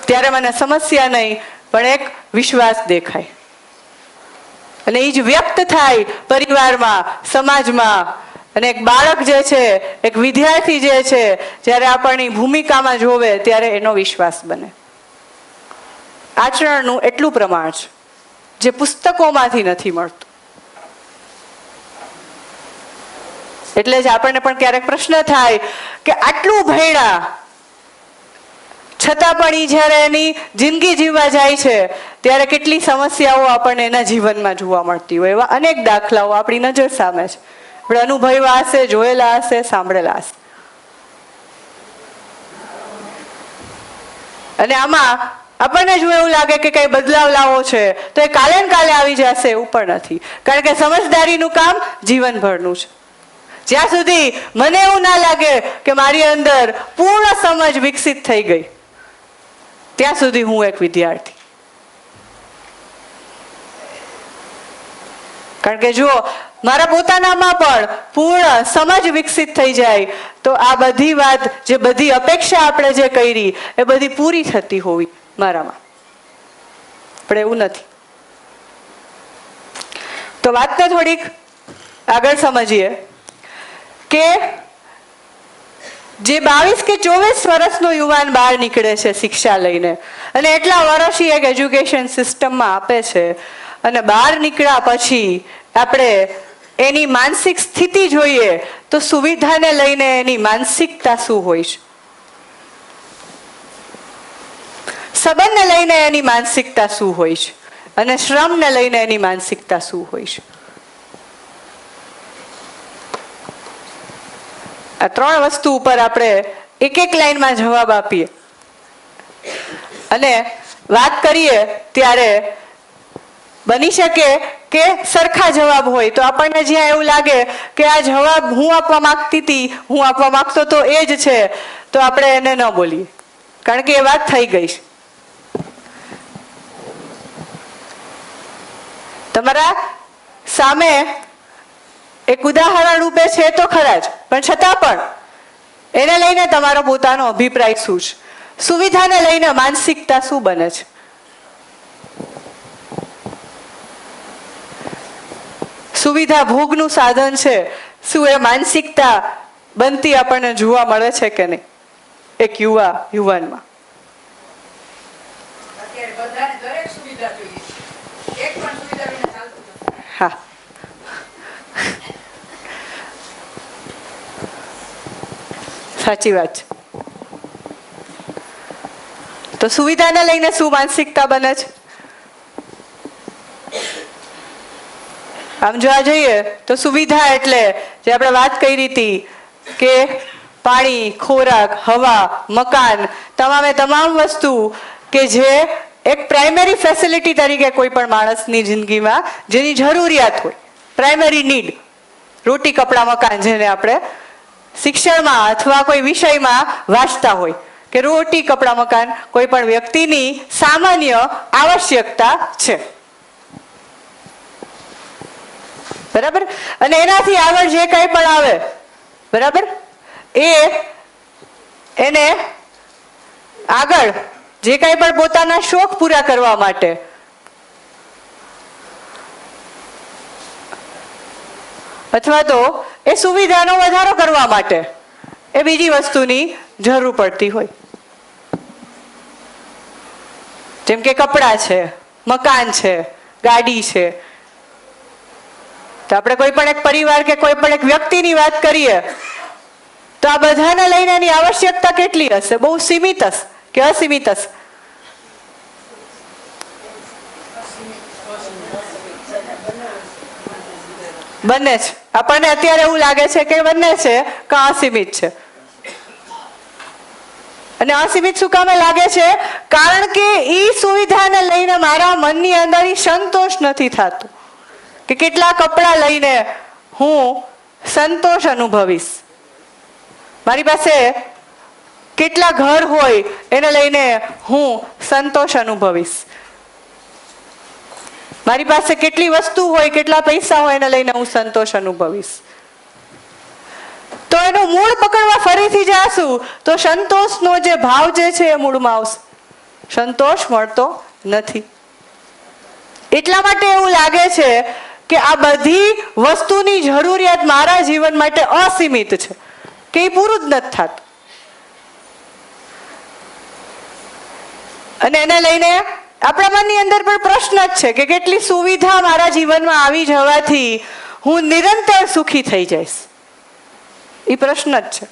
ત્યારે મને સમસ્યા નહીં પણ એક વિશ્વાસ દેખાય. અને એ જ વ્યક્ત થાય પરિવારમાં, સમાજમાં. અને એક બાળક જે છે, એક વિદ્યાર્થી જે છે, જ્યારે આપણની ભૂમિકામાં જોવે ત્યારે એનો વિશ્વાસ બને. આચરણનું એટલું પ્રમાણ છે જે પુસ્તકોમાંથી નથી મળતું. એટલે જ આપણને પણ ક્યારેક પ્રશ્ન થાય કે આટલું ભણ્યા છતાં પણ જ્યારે એની જિંદગી જીવવા જાય છે ત્યારે કેટલી સમસ્યાઓ આપણને એના જીવનમાં જોવા મળતી હોય. એવા અનેક દાખલાઓ આપણી નજર સામે છે. આપણે અનુભવ્યા હશે, જોયેલા હશે, સાંભળેલા હશે. અને આમાં આપણને જો એવું લાગે કે કઈ બદલાવ લાવવો છે તો એ કાલે ને કાલે આવી જશે એવું પણ નથી. કારણ કે સમજદારીનું કામ જીવનભરનું છે. જ્યાં સુધી મને એવું ના લાગે કે મારી અંદર પૂર્ણ સમજ વિકસિત થઈ ગઈ ત્યાં સુધી હું એક વિદ્યાર્થી. કારણ કે જો મારા પોતાનામાં પણ પૂર્ણ સમજ વિકસિત થઈ જાય તો આ બધી વાત, જે બધી અપેક્ષા આપણે જે કરી એ બધી પૂરી થતી હોવી મારામાં. પણ એવું નથી. તો વાતને થોડીક આગળ સમજીએ કે જે 22 કે 24 વર્ષનો યુવાન બહાર નીકળે છે શિક્ષા લઈને અને એટલા વર્ષ એક એજ્યુકેશન સિસ્ટમમાં આપે છે અને બહાર નીકળ્યા પછી આપણે એની માનસિક સ્થિતિ જોઈએ તો સુવિધાને લઈને એની માનસિકતા શું હોય છે, સંબંધને લઈને એની માનસિકતા શું હોય છે અને શ્રમને લઈને એની માનસિકતા શું હોય છે. આ ત્રણ વસ્તુ ઉપર આપણે એક એક લાઈનમાં જવાબ આપીએ અને વાત કરીએ ત્યારે બની શકે કે સરખા જવાબ હોય તો આપણને જ્યાં એવું લાગે કે આ જવાબ હું આપવા માંગતી હતી, હું આપવા માંગતો તો એ જ છે, તો આપણે એને ન બોલીએ કારણ કે એ વાત થઈ ગઈ છે. તમારા સામે એક ઉદાહરણ રૂપે છે તો ખરા જ, પણ છતાં પણ એને લઈને તમારો પોતાનો અભિપ્રાય શું છે, સુવિધાને લઈને માનસિકતા શું બને છે. સુવિધા ભોગનું સાધન છે, શું એ માનસિકતા બનતી આપણને જોવા મળે છે કે નહીં એક યુવાનમાં? હા, સાચી વાત છે. તો સુવિધાને લઈને શું માનસિકતા બને છે? આમ જોવા જઈએ તો સુવિધા એટલે જે આપણે વાત કરી હતી કે પાણી, ખોરાક, હવા, મકાન, તમામે તમામ વસ્તુ કે જે એક પ્રાઇમરી ફેસિલિટી તરીકે કોઈ પણ માણસની જિંદગીમાં જેની જરૂરિયાત હોય, પ્રાઇમરી નીડ, રોટી, કપડા, મકાન, જેને આપણે શિક્ષણમાં અથવા કોઈ વિષયમાં વાંચતા હોય કે રોટી, કપડા, મકાન કોઈ પણ વ્યક્તિની સામાન્ય આવશ્યકતા છે. બરાબર? અને એનાથી આગળ જે કંઈ પણ આવે, બરાબર, એને આગળ જે કંઈ પણ પોતાના શોખ પૂરા કરવા માટે અથવા તો એ સુવિધાનો વધારો કરવા માટે એ બીજી વસ્તુની જરૂર પડતી હોય, જેમ કે કપડાં છે, મકાન છે, ગાડી છે. તો આપણે કોઈ પણ એક પરિવાર કે કોઈ પણ એક વ્યક્તિની વાત કરીએ તો આ બધાને લઈને એની આવશ્યકતા કેટલી હશે? બહુ સીમિત હશે કે અસીમિત હશે? બંને છે. આપણને અત્યારે એવું લાગે છે કે બંને છે કે અસીમિત છે. અને અસીમિત શું કામે લાગે છે? કારણ કે એ સુવિધાને લઈને મારા મનની અંદર સંતોષ નથી થતો કે કેટલા કપડાં લઈને હું સંતોષ અનુભવીશ, મારી પાસે કેટલા ઘર હોય એને લઈને હું સંતોષ અનુભવીશ, મારી પાસે કેટલી વસ્તુ હોય, કેટલા પૈસા હોય એને લઈને હું સંતોષ અનુભવીશ. તો એનું મૂળ પકડવા ફરીથી જાશું તો સંતોષનો જે ભાવ જે છે એ મૂળમાં આવશે. સંતોષ મળતો નથી. એટલા માટે એવું લાગે છે કે આ બધી વસ્તુની જરૂરિયાત મારા જીવન માટે અસીમિત છે, કે એ પૂરું જ નથી થતું. અને એને લઈને આપણા મનની અંદર પણ પ્રશ્ન જ છે કે કેટલી સુવિધા મારા જીવનમાં આવી જવાથી હું નિરંતર સુખી થઈ જઈશ. એ પ્રશ્ન જ છે.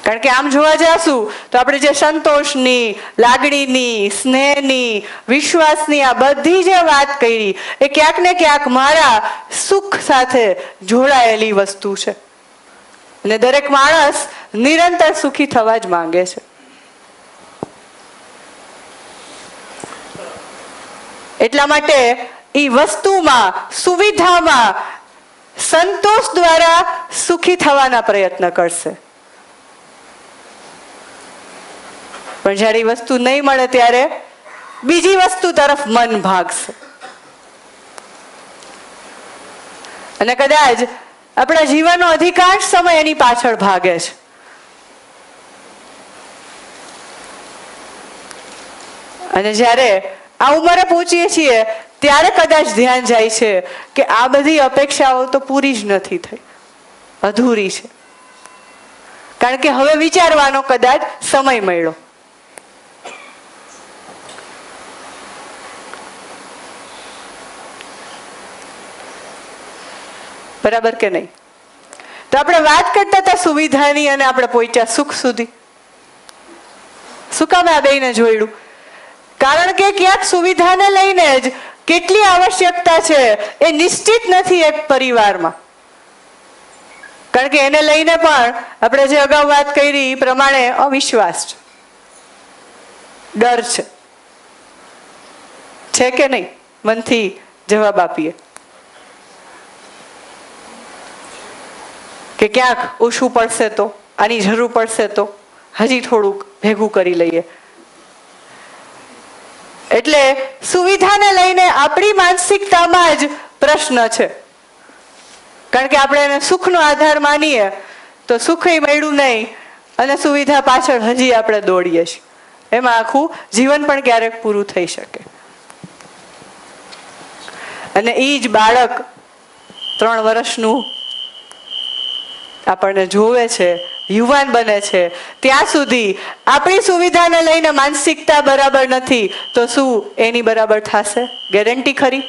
કારણ કે આમ જોવા જશું તો આપણે જે સંતોષની, લાગણીની, સ્નેહની, વિશ્વાસની આ બધી જે વાત કરી એ ક્યાંક ને ક્યાંક મારા સુખ સાથે જોડાયેલી વસ્તુ છે. અને દરેક માણસ નિરંતર સુખી થવા જ માંગે છે. એટલા માટે એ વસ્તુમાં, સુવિધામાં સંતોષ દ્વારા સુખી થવાના પ્રયત્ન કરશે. પણ જ્યારે એ વસ્તુ નહીં મળે ત્યારે બીજી વસ્તુ તરફ મન ભાગશે. અને કદાચ આપણા જીવનનો અધિકાંશ સમય એની પાછળ ભાગે છે. અને જ્યારે આ ઉંમરે પહોંચીએ છીએ ત્યારે કદાચ ધ્યાન જાય છે કે આ બધી અપેક્ષાઓ તો પૂરી જ નથી થઈ, અધૂરી છે. કારણ કે હવે વિચારવાનો કદાચ સમય મળ્યો. બરાબર કે નહીં? તો આપણે વાત કરતા હતા સુવિધાની અને આપણે પહોંચ્યા સુખ સુધી. શું કામ આ બેયને જોડ્યું? કારણ કે ક્યાંક સુવિધાને લઈને જ કેટલી આવશ્યકતા છે એ નિશ્ચિત નથી એક પરિવારમાં. કારણ કે એને લઈને પણ આપણે જે અગાઉ વાત કરી એ પ્રમાણે અવિશ્વાસ છે, ડર છે કે નહીં? મનથી જવાબ આપીએ કે ક્યાંક ઓછું પડશે તો, આની જરૂર પડશે તો હજી થોડુંક ભેગું કરી લઈએ. એટલે સુવિધાને લઈને આપણી માનસિકતામાં જ પ્રશ્ન છે. કારણ કે આપણે એને સુખનો આધાર માનીએ તો સુખય મળ્યું નહીં અને સુવિધા પાછળ હજી આપણે દોડીએ છીએ. એમાં આખું જીવન પણ ક્યારેક પૂરું થઈ શકે. અને એ જ બાળક 3 વર્ષનું આપણને જોવે છે, યુવાન બને છે, ત્યાં સુધી આપણી સુવિધાને લઈને માનસિકતા બરાબર નથી તો શું એની બરાબર થશે? ગેરંટી ખરી?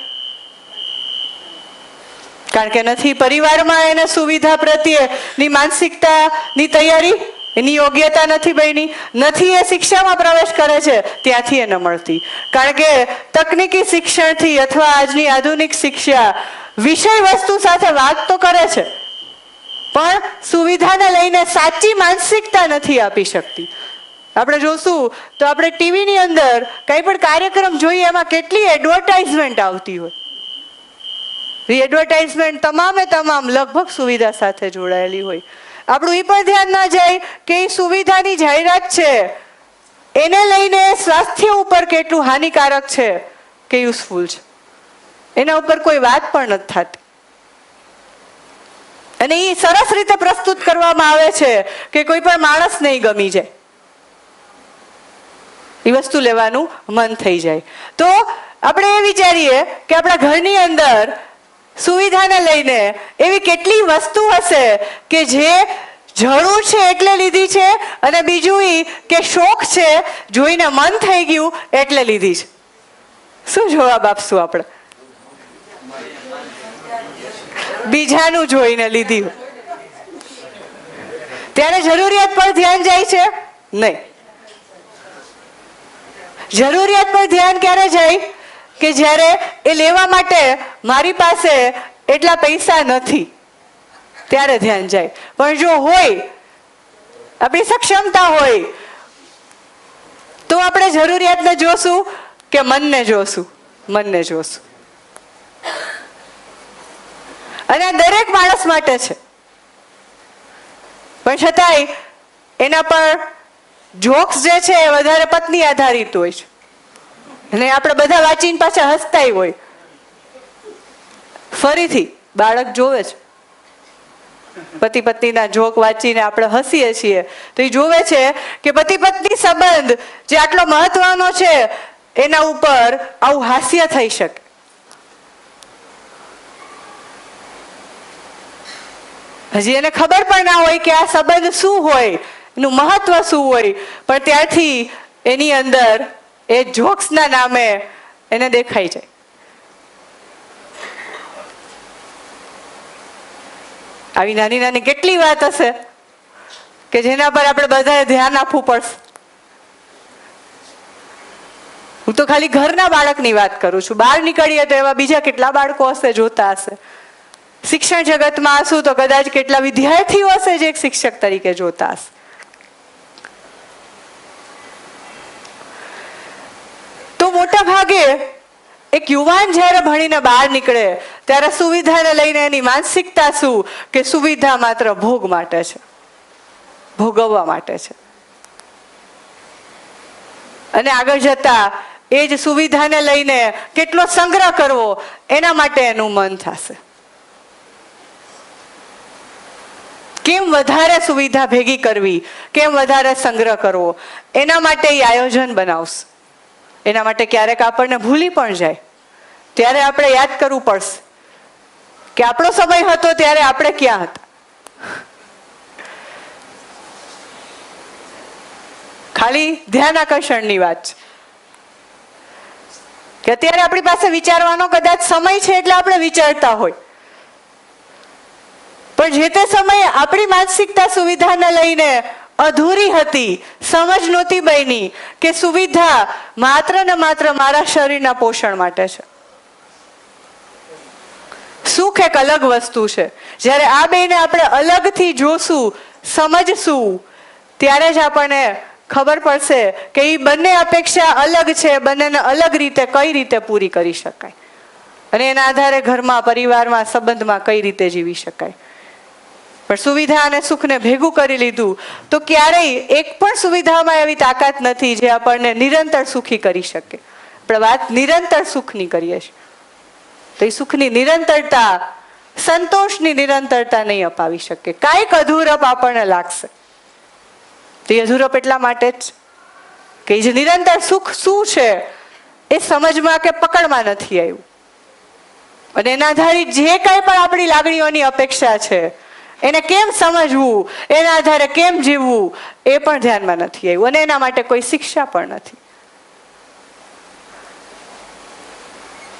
કારણ કે નથી પરિવારમાં એને સુવિધા પ્રત્યેની માનસિકતાની તૈયારી, એની યોગ્યતા નથી બની, નથી એ શિક્ષામાં પ્રવેશ કરે છે ત્યાંથી એને મળતી. કારણ કે તકનીકી શિક્ષણથી અથવા આજની આધુનિક શિક્ષા વિષય વસ્તુ સાથે વાત તો કરે છે પણ સુવિધાને લઈને સાચી માનસિકતા નથી આપી શકતી. આપણે જોશું તો આપણે ટીવીની અંદર કંઈ પણ કાર્યક્રમ જોઈએ એમાં કેટલી એડવર્ટાઇઝમેન્ટ આવતી હોય. એ એડવર્ટાઇઝમેન્ટ તમામે તમામ લગભગ સુવિધા સાથે જોડાયેલી હોય. આપણું એ પણ ધ્યાન ના જાય કે એ સુવિધાની જાહેરાત છે એને લઈને સ્વાસ્થ્ય ઉપર કેટલું હાનિકારક છે કે યુઝફુલ છે એના ઉપર કોઈ વાત પણ નથી થતી. અને એ સરસ રીતે પ્રસ્તુત કરવામાં આવે છે કે કોઈ પણ માણસ નહીં ગમી જાય, એ વસ્તુ લેવાનું મન થઈ જાય. તો આપણે એ વિચારીએ કે આપણા ઘરની અંદર સુવિધાને લઈને એવી કેટલી વસ્તુ હશે કે જે જરૂર છે એટલે લીધી છે અને બીજું એ કે શોખ છે, જોઈને મન થઈ ગયું એટલે લીધી છે. શું જવાબ આપશું આપણે? બીજાનું જોઈને લીધી. ત્યારે જરૂરિયાત પર ધ્યાન જાય છે? નહીં. જરૂરિયાત પર ધ્યાન ક્યારે જાય? કે જ્યારે એ લેવા માટે મારી પાસે એટલા પૈસા નથી ત્યારે ધ્યાન જાય. પણ જો હોય, આપણી સક્ષમતા હોય તો આપણે જરૂરિયાતને જોશું કે મનને જોશું? મનને જોશું. અને આ દરેક માણસ માટે છે. પણ છતાંય એના પર જોક્સ જે છે એ વધારે પત્ની આધારિત હોય છે અને આપણે બધા વાંચીને પાછા હસતાય હોય. ફરીથી બાળક જોવે છે પતિ પત્નીના જોક વાંચીને આપણે હસીએ છીએ, તો એ જોવે છે કે પતિ પત્ની સંબંધ જે આટલો મહત્વનો છે એના ઉપર આવું હાસ્ય થઈ શકે. હજી એને ખબર પણ ના હોય કે આ સંબંધ શું હોય, એનું મહત્વ શું હોય, પણ ત્યારથી એની અંદર એ જોક્સના નામે એને દેખાઈ જાય. આવી નાની નાની કેટલી વાત હશે કે જેના પર આપણે બધાએ ધ્યાન આપવું પડશે. હું તો ખાલી ઘરના બાળકની વાત કરું છું, બહાર નીકળીએ તો એવા બીજા કેટલા બાળકો હશે જોતા હશે. શિક્ષણ જગતમાં હશું તો કદાચ કેટલા વિદ્યાર્થીઓ હશે જે એક શિક્ષક તરીકે જોતા હશે. તો મોટા ભાગે એક યુવાન જ્યારે ભણીને બહાર નીકળે ત્યારે સુવિધાને લઈને એની માનસિકતા શું કે સુવિધા માત્ર ભોગ માટે છે, ભોગવવા માટે છે. અને આગળ જતા એ જ સુવિધાને લઈને કેટલો સંગ્રહ કરવો એના માટે એનું મન થશે. કેમ વધારે સુવિધા ભેગી કરવી, કેમ વધારે સંગ્રહ કરવો, એના માટે એ આયોજન બનાવશે. એના માટે ક્યારેક આપણને ભૂલી પણ જાય, ત્યારે આપણે યાદ કરવું પડશે કે આપણો સમય હતો ત્યારે આપણે ક્યાં હતા. ખાલી ધ્યાન આકર્ષણની વાત છે કે અત્યારે આપણી પાસે વિચારવાનો કદાચ સમય છે એટલે આપણે વિચારતા હોય, પણ જે તે સમયે આપણી માનસિકતા સુવિધાને લઈને અધૂરી હતી, સમજ નહોતી બની કે સુવિધા માત્ર ને માત્ર મારા શરીરના પોષણ માટે છે. સુખ એક અલગ વસ્તુ છે. જ્યારે આ બેને આપણે અલગથી જોશું, સમજશું, ત્યારે જ આપણને ખબર પડશે કે એ બંને અપેક્ષા અલગ છે, બંનેને અલગ રીતે કઈ રીતે પૂરી કરી શકાય અને એના આધારે ઘરમાં, પરિવારમાં, સંબંધમાં કઈ રીતે જીવી શકાય. પણ સુવિધા અને સુખને ભેગું કરી લીધું તો ક્યારેય એક પણ સુવિધામાં એવી તાકાત નથી જે આપણને નિરંતર સુખી કરી શકે. આપણે વાત નિરંતર સુખની કરીએ છીએ તો એ સુખની નિરંતરતા, સંતોષની નિરંતરતા નહીં અપાવી શકે. કાંઈક અધૂરપ આપણને લાગશે. તો એ અધૂરપ એટલા માટે જ કે જે નિરંતર સુખ શું છે એ સમજમાં કે પકડમાં નથી આવ્યું, અને એના આધારિત જે કાંઈ પણ આપણી લાગણીઓની અપેક્ષા છે એને કેમ સમજવું, એના આધારે કેમ જીવવું એ પણ ધ્યાનમાં નથી આવ્યું, અને એના માટે કોઈ શિક્ષા પણ નથી.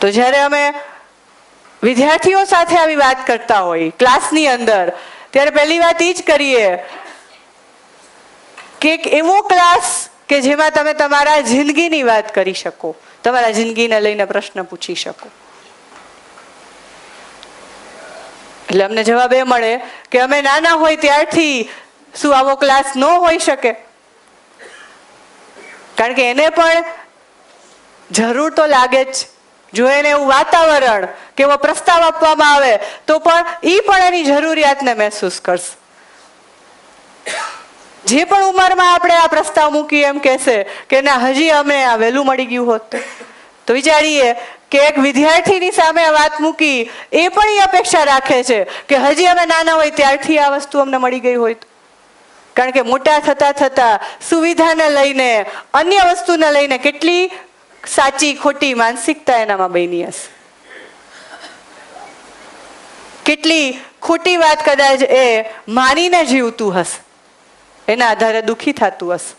તો જ્યારે અમે વિદ્યાર્થીઓ સાથે આવી વાત કરતા હોય ક્લાસની અંદર, ત્યારે પહેલી વાત એ જ કરીએ કે એક એવો ક્લાસ કે જેમાં તમે તમારા જિંદગીની વાત કરી શકો, તમારા જિંદગીને લઈને પ્રશ્ન પૂછી શકો. એટલે અમને જવાબ એ મળે કે અમે નાના હોય ત્યારથી શું આવો ક્લાસ ન હોઈ શકે? કારણ કે એને પણ જરૂર તો લાગે જ. જો એને એવું વાતાવરણ કે એવો પ્રસ્તાવ આપવામાં આવે તો પણ એ પણ એની જરૂરિયાતને મહેસૂસ કરશે. જે પણ ઉંમરમાં આપણે આ પ્રસ્તાવ મૂકીએ એમ કહેશે કે ના, હજી અમે આ વહેલું મળી ગયું હોત. તો વિચારીએ કે એક વિદ્યાર્થીની સામે આ વાત મૂકી, એ પણ એ અપેક્ષા રાખે છે કે હજી અમે નાના હોય ત્યારથી આ વસ્તુ અમને મળી ગઈ હોય. કારણ કે મોટા થતા થતા સુવિધાને લઈને, અન્ય વસ્તુને લઈને કેટલી સાચી ખોટી માનસિકતા એનામાં બની હશે, કેટલી ખોટી વાત કદાચ એ માનીને જીવતું હશે, એના આધારે દુઃખી થતું હશે.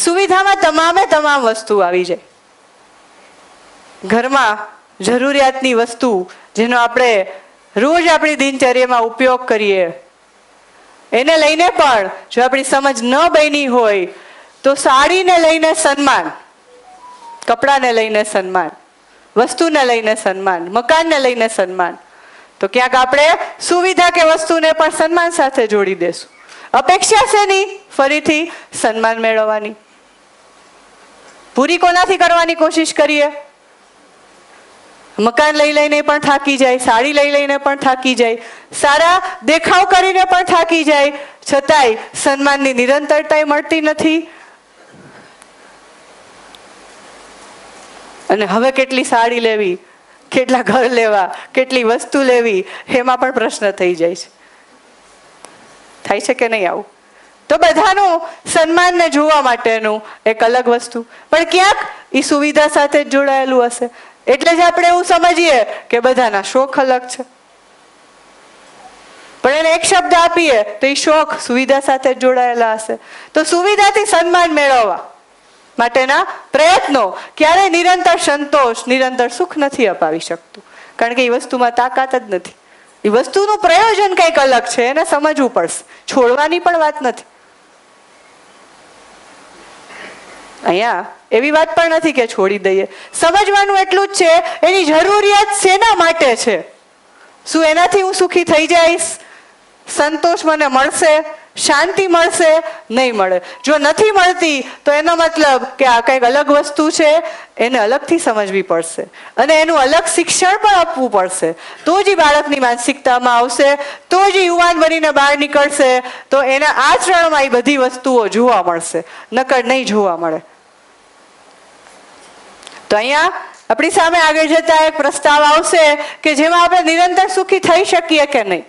સુવિધામાં તમામ વસ્તુ આવી જાય. ઘરમાં જરૂરિયાતની વસ્તુ જેનો આપણે રોજ આપણી દિનચર્યામાં ઉપયોગ કરીએ, એને લઈને પણ જો આપણી સમજ ન બની હોય તો સાડીને લઈને સન્માન, કપડાને લઈને સન્માન, વસ્તુને લઈને સન્માન, મકાનને લઈને સન્માન, તો ક્યાંક આપણે સુવિધા કે વસ્તુને પણ સન્માન સાથે જોડી દેશું. અપેક્ષા છે નહીં ફરીથી સન્માન મેળવવાની. પૂરી કોનાથી કરવાની કોશિશ કરીએ? મકાન લઈ લઈને પણ થાકી જાય, સાડી લઈ લઈને પણ થાકી જાય, સારા દેખાવ કરીને પણ થાકી જાય, છતાંય સન્માનની નિરંતરતા મળતી નથી. અને હવે કેટલી સાડી લેવી, કેટલા ઘર લેવા, કેટલી વસ્તુ લેવી, એમાં પણ પ્રશ્ન થઈ જાય છે. થાય છે કે નહીં આવું? તો બધાનું સન્માનને જોવા માટેનું એક અલગ વસ્તુ, પણ ક્યાંક એ સુવિધા સાથે જ જોડાયેલું હશે. એટલે જ આપણે એવું સમજીએ કે બધાના શોખ અલગ છે, પણ એને એક શબ્દ આપીએ તો એ શોખ સુવિધા સાથે જ જોડાયેલા હશે. તો સુવિધાથી સન્માન મેળવવા માટેના પ્રયત્નો ક્યારેય નિરંતર સંતોષ, નિરંતર સુખ નથી અપાવી શકતું, કારણ કે એ વસ્તુમાં તાકાત જ નથી. એ વસ્તુનું પ્રયોજન કંઈક અલગ છે, એને સમજવું પડશે. છોડવાની પણ વાત નથી. અહીંયા એવી વાત પણ નથી કે છોડી દઈએ. સમજવાનું એટલું જ છે, એની જરૂરિયાત શેના માટે છે. શું એનાથી હું સુખી થઈ જઈશ? સંતોષ મને મળશે? શાંતિ મળશે? નહીં મળે. જો નથી મળતી તો એનો મતલબ કે આ કંઈક અલગ વસ્તુ છે, એને અલગથી સમજવી પડશે અને એનું અલગ શિક્ષણ પણ આપવું પડશે. તો જ બાળકની માનસિકતામાં આવશે, તો જ યુવાન બનીને બહાર નીકળશે, તો એના આચરણમાં એ બધી વસ્તુઓ જોવા મળશે, નકર નહીં જોવા મળે. તો અહીંયા આપણી સામે આગળ જતા એક પ્રસ્તાવ આવશે કે જેમાં આપણે નિરંતર સુખી થઈ શકીએ કે નહીં.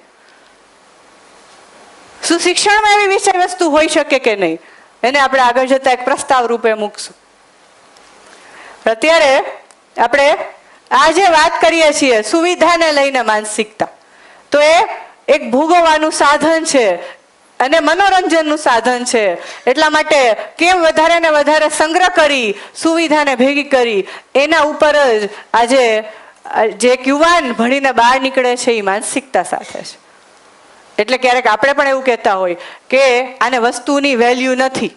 શું શિક્ષણમાં એવી વિષય વસ્તુ હોઈ શકે કે નહીં, એને આપણે આગળ જતા એક પ્રસ્તાવ રૂપે મૂકશું. અત્યારે આપણે આ જે વાત કરીએ છીએ સુવિધાને લઈને માનસિકતા, તો એ એક ભોગવવાનું સાધન છે અને મનોરંજનનું સાધન છે. એટલા માટે કેમ વધારે ને વધારે સંગ્રહ કરી, સુવિધાને ભેગી કરી, એના ઉપર જ આજે જે યુવાન ભણીને બહાર નીકળે છે એ માનસિકતા સાથે છે. એટલે ક્યારેક આપણે પણ એવું કહેતા હોય કે આને વસ્તુની વેલ્યુ નથી,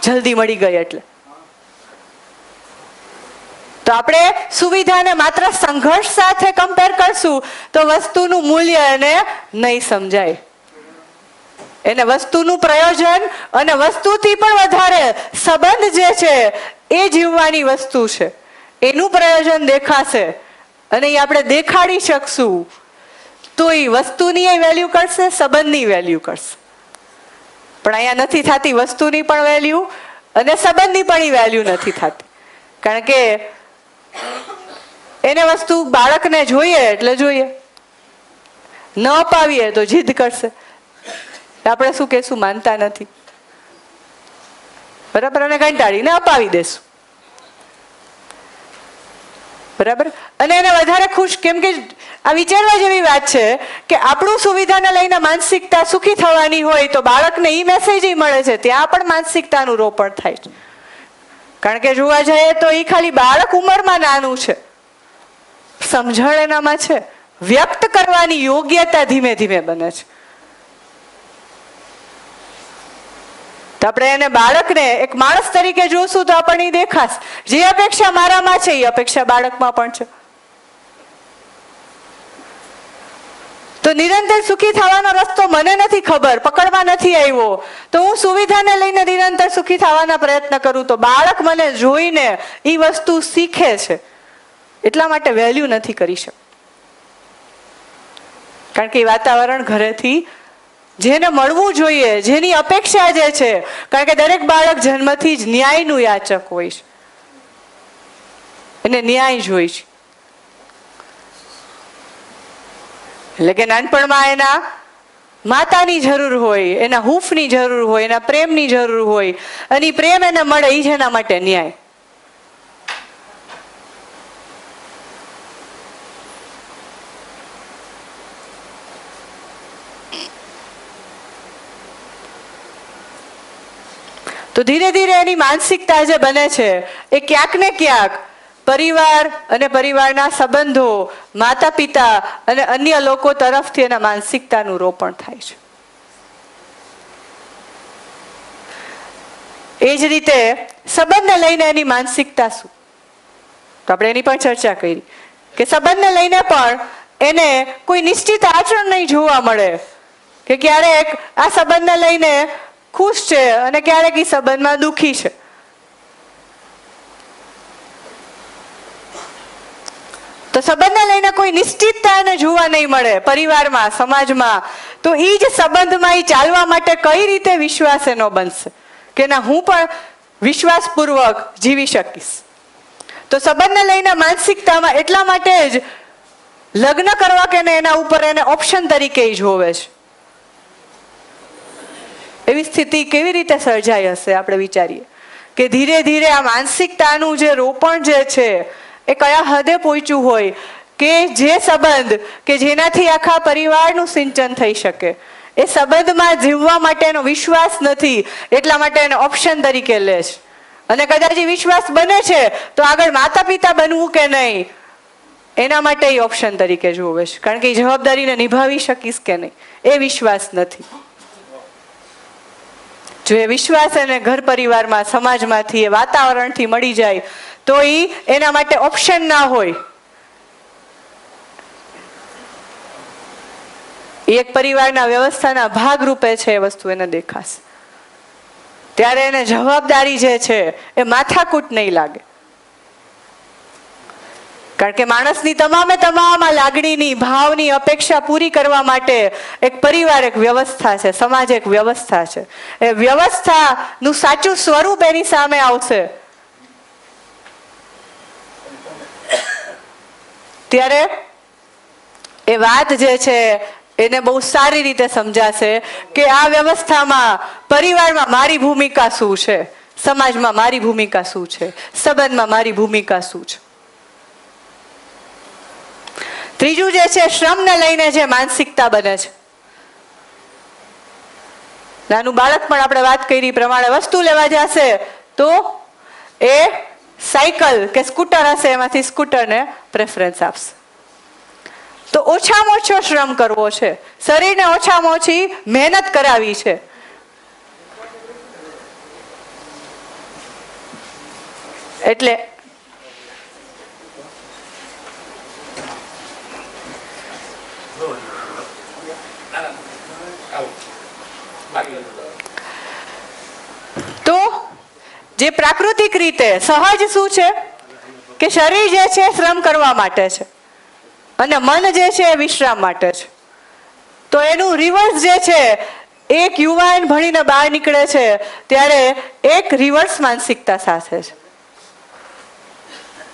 જલ્દી મળી ગઈ એટલે. તો આપણે સુવિધાને માત્ર સંઘર્ષ સાથે કમ્પેર કરશું તો વસ્તુનું મૂલ્ય એને નહીં સમજાય. એને વસ્તુનું પ્રયોજન અને વસ્તુથી પણ વધારે સંબંધ જે છે એ જીવવાની વસ્તુ છે, એનું પ્રયોજન દેખાશે અને એ આપણે દેખાડી શકશું તો એ વસ્તુની વેલ્યુ કરશે, સંબંધની વેલ્યુ કરશે. પણ અહીંયા નથી થતી વસ્તુની પણ વેલ્યુ અને સંબંધની પણ એ વેલ્યુ નથી થતી, કારણ કે એને વસ્તુ બાળકને જોઈએ એટલે જોઈએ, ન અપાવીએ તો જીદ કરશે. આપણે શું કહેશું? માનતા નથી, બરાબર, અને કંટાળીને અપાવી દેશું, બરાબર. અને એને વધારે ખુશ, કેમ કે આ વિચારવા જેવી વાત છે કે આપણું સુવિધાને લઈને માનસિકતા સુખી થવાની હોય તો બાળકને ઈ મેસેજ મળે છે, ત્યાં પણ માનસિકતાનું રોપણ થાય છે. કારણ કે જોવા જઈએ તો એ ખાલી બાળક ઉંમરમાં નાનું છે, સમજણ એનામાં છે, વ્યક્ત કરવાની યોગ્યતા ધીમે ધીમે બને છે. તો આપણે એને બાળકને એક માણસ તરીકે જોશું તો આપણને દેખાશ, જે અપેક્ષા મારામાં છે એ અપેક્ષા બાળકમાં પણ છે. તો નિરંતર સુખી થવાનો રસ્તો મને નથી ખબર, પકડવા નથી આવ્યો, તો હું સુવિધાને લઈને નિરંતર સુખી થવાના પ્રયત્ન કરું તો બાળક મને જોઈને એ વસ્તુ શીખે છે, એટલા માટે વેલ્યુ નથી કરી શકતું. કારણ કે એ વાતાવરણ ઘરેથી જેને મળવું જોઈએ, જેની અપેક્ષા જે છે, કારણ કે દરેક બાળક જન્મથી જ ન્યાયનું યાચક હોય છે, એને ન્યાય જોઈ છે. એટલે કે નાનપણમાં એના માતાની જરૂર હોય, એના હૂંફની જરૂર હોય, એના પ્રેમની જરૂર હોય, અને એ પ્રેમ એને મળે એ જ એના માટે ન્યાય. તો ધીરે ધીરે એની માનસિકતા જે બને છે એ ક્યાંક ને ક્યાંક પરિવાર અને પરિવારના સંબંધો, માતા પિતા અને અન્ય લોકો તરફથી એના માનસિકતાનું રોપણ થાય છે. એ જ રીતે સંબંધને લઈને એની માનસિકતા શું, તો આપણે એની પણ ચર્ચા કરી કે સંબંધને લઈને પણ એને કોઈ નિશ્ચિત આચરણ નહીં જોવા મળે, કે ક્યારેક આ સંબંધને લઈને ખુશ છે અને ક્યારેક એ સંબંધમાં દુઃખી છે. તો સંબંધને લઈને કોઈ નિશ્ચિતતા એને જોવા નહીં મળે પરિવારમાં, સમાજમાં. તો એ જ સંબંધમાં એ ચાલવા માટે કઈ રીતે વિશ્વાસ એનો બનશે કે ના હું પણ વિશ્વાસપૂર્વક જીવી શકીશ. તો સંબંધને લઈને માનસિકતામાં એટલા માટે જ લગ્ન કરવા કે એના ઉપર એને ઓપ્શન તરીકે જોવે છે. એવી સ્થિતિ કેવી રીતે સર્જાઈ હશે? આપણે વિચારીએ કે ધીરે ધીરે આ માનસિકતાનું જે રોપણ જે છે એ કયા હદે પહોંચ્યું હોય કે જે સંબંધ કે જેનાથી આખા પરિવારનું સિંચન થઈ શકે, એ સંબંધમાં જીવવા માટેનો વિશ્વાસ નથી એટલા માટે એને ઓપ્શન તરીકે લે છે. અને કદાચ એ વિશ્વાસ બને છે તો આગળ માતા પિતા બનવું કે નહીં એના માટે એ ઓપ્શન તરીકે જોવે છે, કારણ કે એ જવાબદારીને નિભાવી શકીશ કે નહીં એ વિશ્વાસ નથી. જો એ વિશ્વાસ એને ઘર પરિવારમાં, સમાજમાંથી, એ વાતાવરણથી મળી જાય તો એ એના માટે ઓપ્શન ના હોય. એ એક પરિવારના વ્યવસ્થાના ભાગ રૂપે છે એ વસ્તુ એને દેખાશે. ત્યારે એને જવાબદારી જે છે એ માથાકૂટ નહીં લાગે, કારણ કે માણસની તમામે તમામ લાગણીની, ભાવની અપેક્ષા પૂરી કરવા માટે એક પરિવાર એક વ્યવસ્થા છે, સમાજ એક વ્યવસ્થા છે. એ વ્યવસ્થાનું સાચું સ્વરૂપ એની સામે આવશે ત્યારે એ વાત જે છે એને બહુ સારી રીતે સમજાશે કે આ વ્યવસ્થામાં, પરિવારમાં મારી ભૂમિકા શું છે, સમાજમાં મારી ભૂમિકા શું છે, સંબંધમાં મારી ભૂમિકા શું છે. ત્રીજું જે છે, શ્રમને લઈને જે માનસિકતા બને છે. નાનું બાળક પણ આપણે વાત કરી પ્રમાણે વસ્તુ લેવા જશે તો એ સાયકલ કે સ્કૂટર હશે એમાંથી સ્કૂટરને પ્રેફરન્સ આપશે. તો ઓછામાં ઓછો શ્રમ કરવો છે, શરીરને ઓછામાં ઓછી મહેનત કરાવી છે. એટલે તો જે પ્રાકૃતિક રીતે સહજ શું છે કે શરીર જે છે શ્રમ કરવા માટે છે અને મન જે છે એ વિશ્રામ માટે છે. તો એનું રિવર્સ જે છે, એક યુવાન ભણીને બહાર નીકળે છે ત્યારે એક રિવર્સ માનસિકતા સાથે છે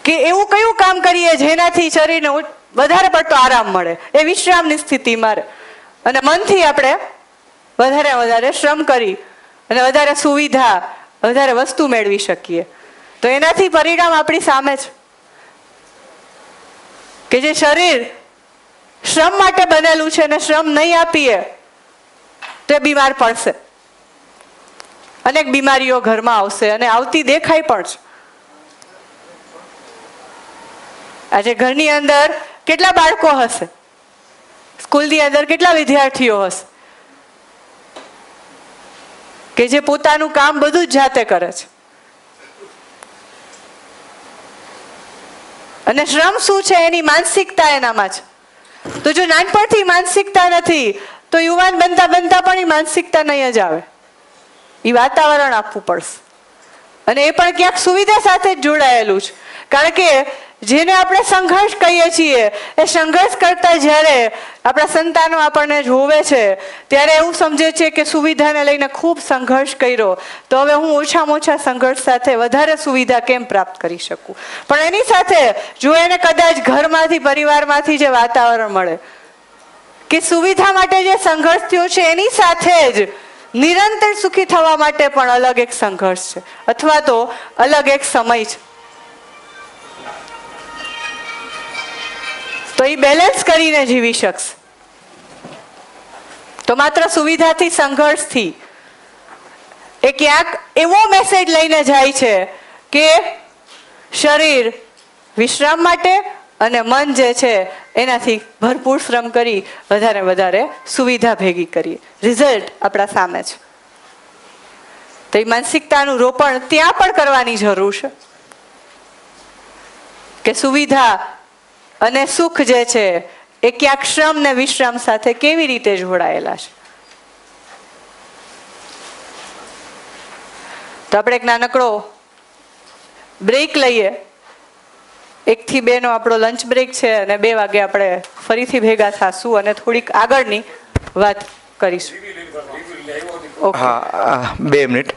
કે એવું કયું કામ કરીએ જેનાથી શરીરને વધારે પડતો આરામ મળે, એ વિશ્રામની સ્થિતિમાં રહે, અને મનથી આપણે વધારે શ્રમ કરી અને વધારે સુવિધા, વધારે વસ્તુ મેળવી શકીએ. તો એનાથી પરિણામ આપણી સામે છે કે જે શરીર શ્રમ માટે બનેલું છે અને શ્રમ નહીં આપીએ તો એ બીમાર પડશે. અનેક બીમારીઓ ઘરમાં આવશે અને આવતી દેખાય પણ છે. આજે ઘરની અંદર કેટલા બાળકો હશે, સ્કૂલની અંદર કેટલા વિદ્યાર્થીઓ હશે કે જે પોતાનું કામ બધું જ જાતે કરે છે. અને શ્રમ શું છે એની માનસિકતા એનામાં છે. તો જો નાનપણથી માનસિકતા નથી તો યુવાન બનતા બનતા પણ એ માનસિકતા નહીં જ આવે. એ વાતાવરણ આપવું પડશે, અને એ પણ ક્યાંક સુવિધા સાથે જ જોડાયેલું છે. કારણ કે જેને આપણે સંઘર્ષ કહીએ છીએ એ સંઘર્ષ કરતા જ્યારે આપણા સંતાનો આપણને જોવે છે ત્યારે એવું સમજે છે કે સુવિધાને લઈને ખૂબ સંઘર્ષ કર્યો, તો હવે હું ઓછામાં ઓછા સંઘર્ષ સાથે વધારે સુવિધા કેમ પ્રાપ્ત કરી શકું. પણ એની સાથે જો એને કદાચ ઘરમાંથી, પરિવારમાંથી જે વાતાવરણ મળે કે સુવિધા માટે જે સંઘર્ષ થયો છે એની સાથે જ નિરંતર સુખી થવા માટે પણ અલગ એક સંઘર્ષ છે અથવા તો અલગ એક સમય છે, તો એ બેલેન્સ કરીને જીવી શકશે. તો માત્ર સુવિધાથી, સંઘર્ષથી એ ક્યાંક એવો મેસેજ લઈને જાય છે કે શરીર વિશ્રામ માટે અને મન જે છે એનાથી ભરપૂર શ્રમ કરી વધારે સુવિધા ભેગી કરીએ. રિઝલ્ટ આપણા સામે છે. તો એ માનસિકતાનું રોપણ ત્યાં પણ કરવાની જરૂર છે કે સુવિધા અને સુખ જે છે એ ક્યાંક શ્રમ ને વિશ્રામ સાથે કેવી રીતે જોડાયેલા છે. તો આપણે એક નાનકડો બ્રેક લઈએ. 1 થી 2 નો આપણો લંચ બ્રેક છે અને 2 વાગે આપણે ફરીથી ભેગા થશું અને થોડીક આગળની વાત કરીશું. હા, 2 મિનિટ.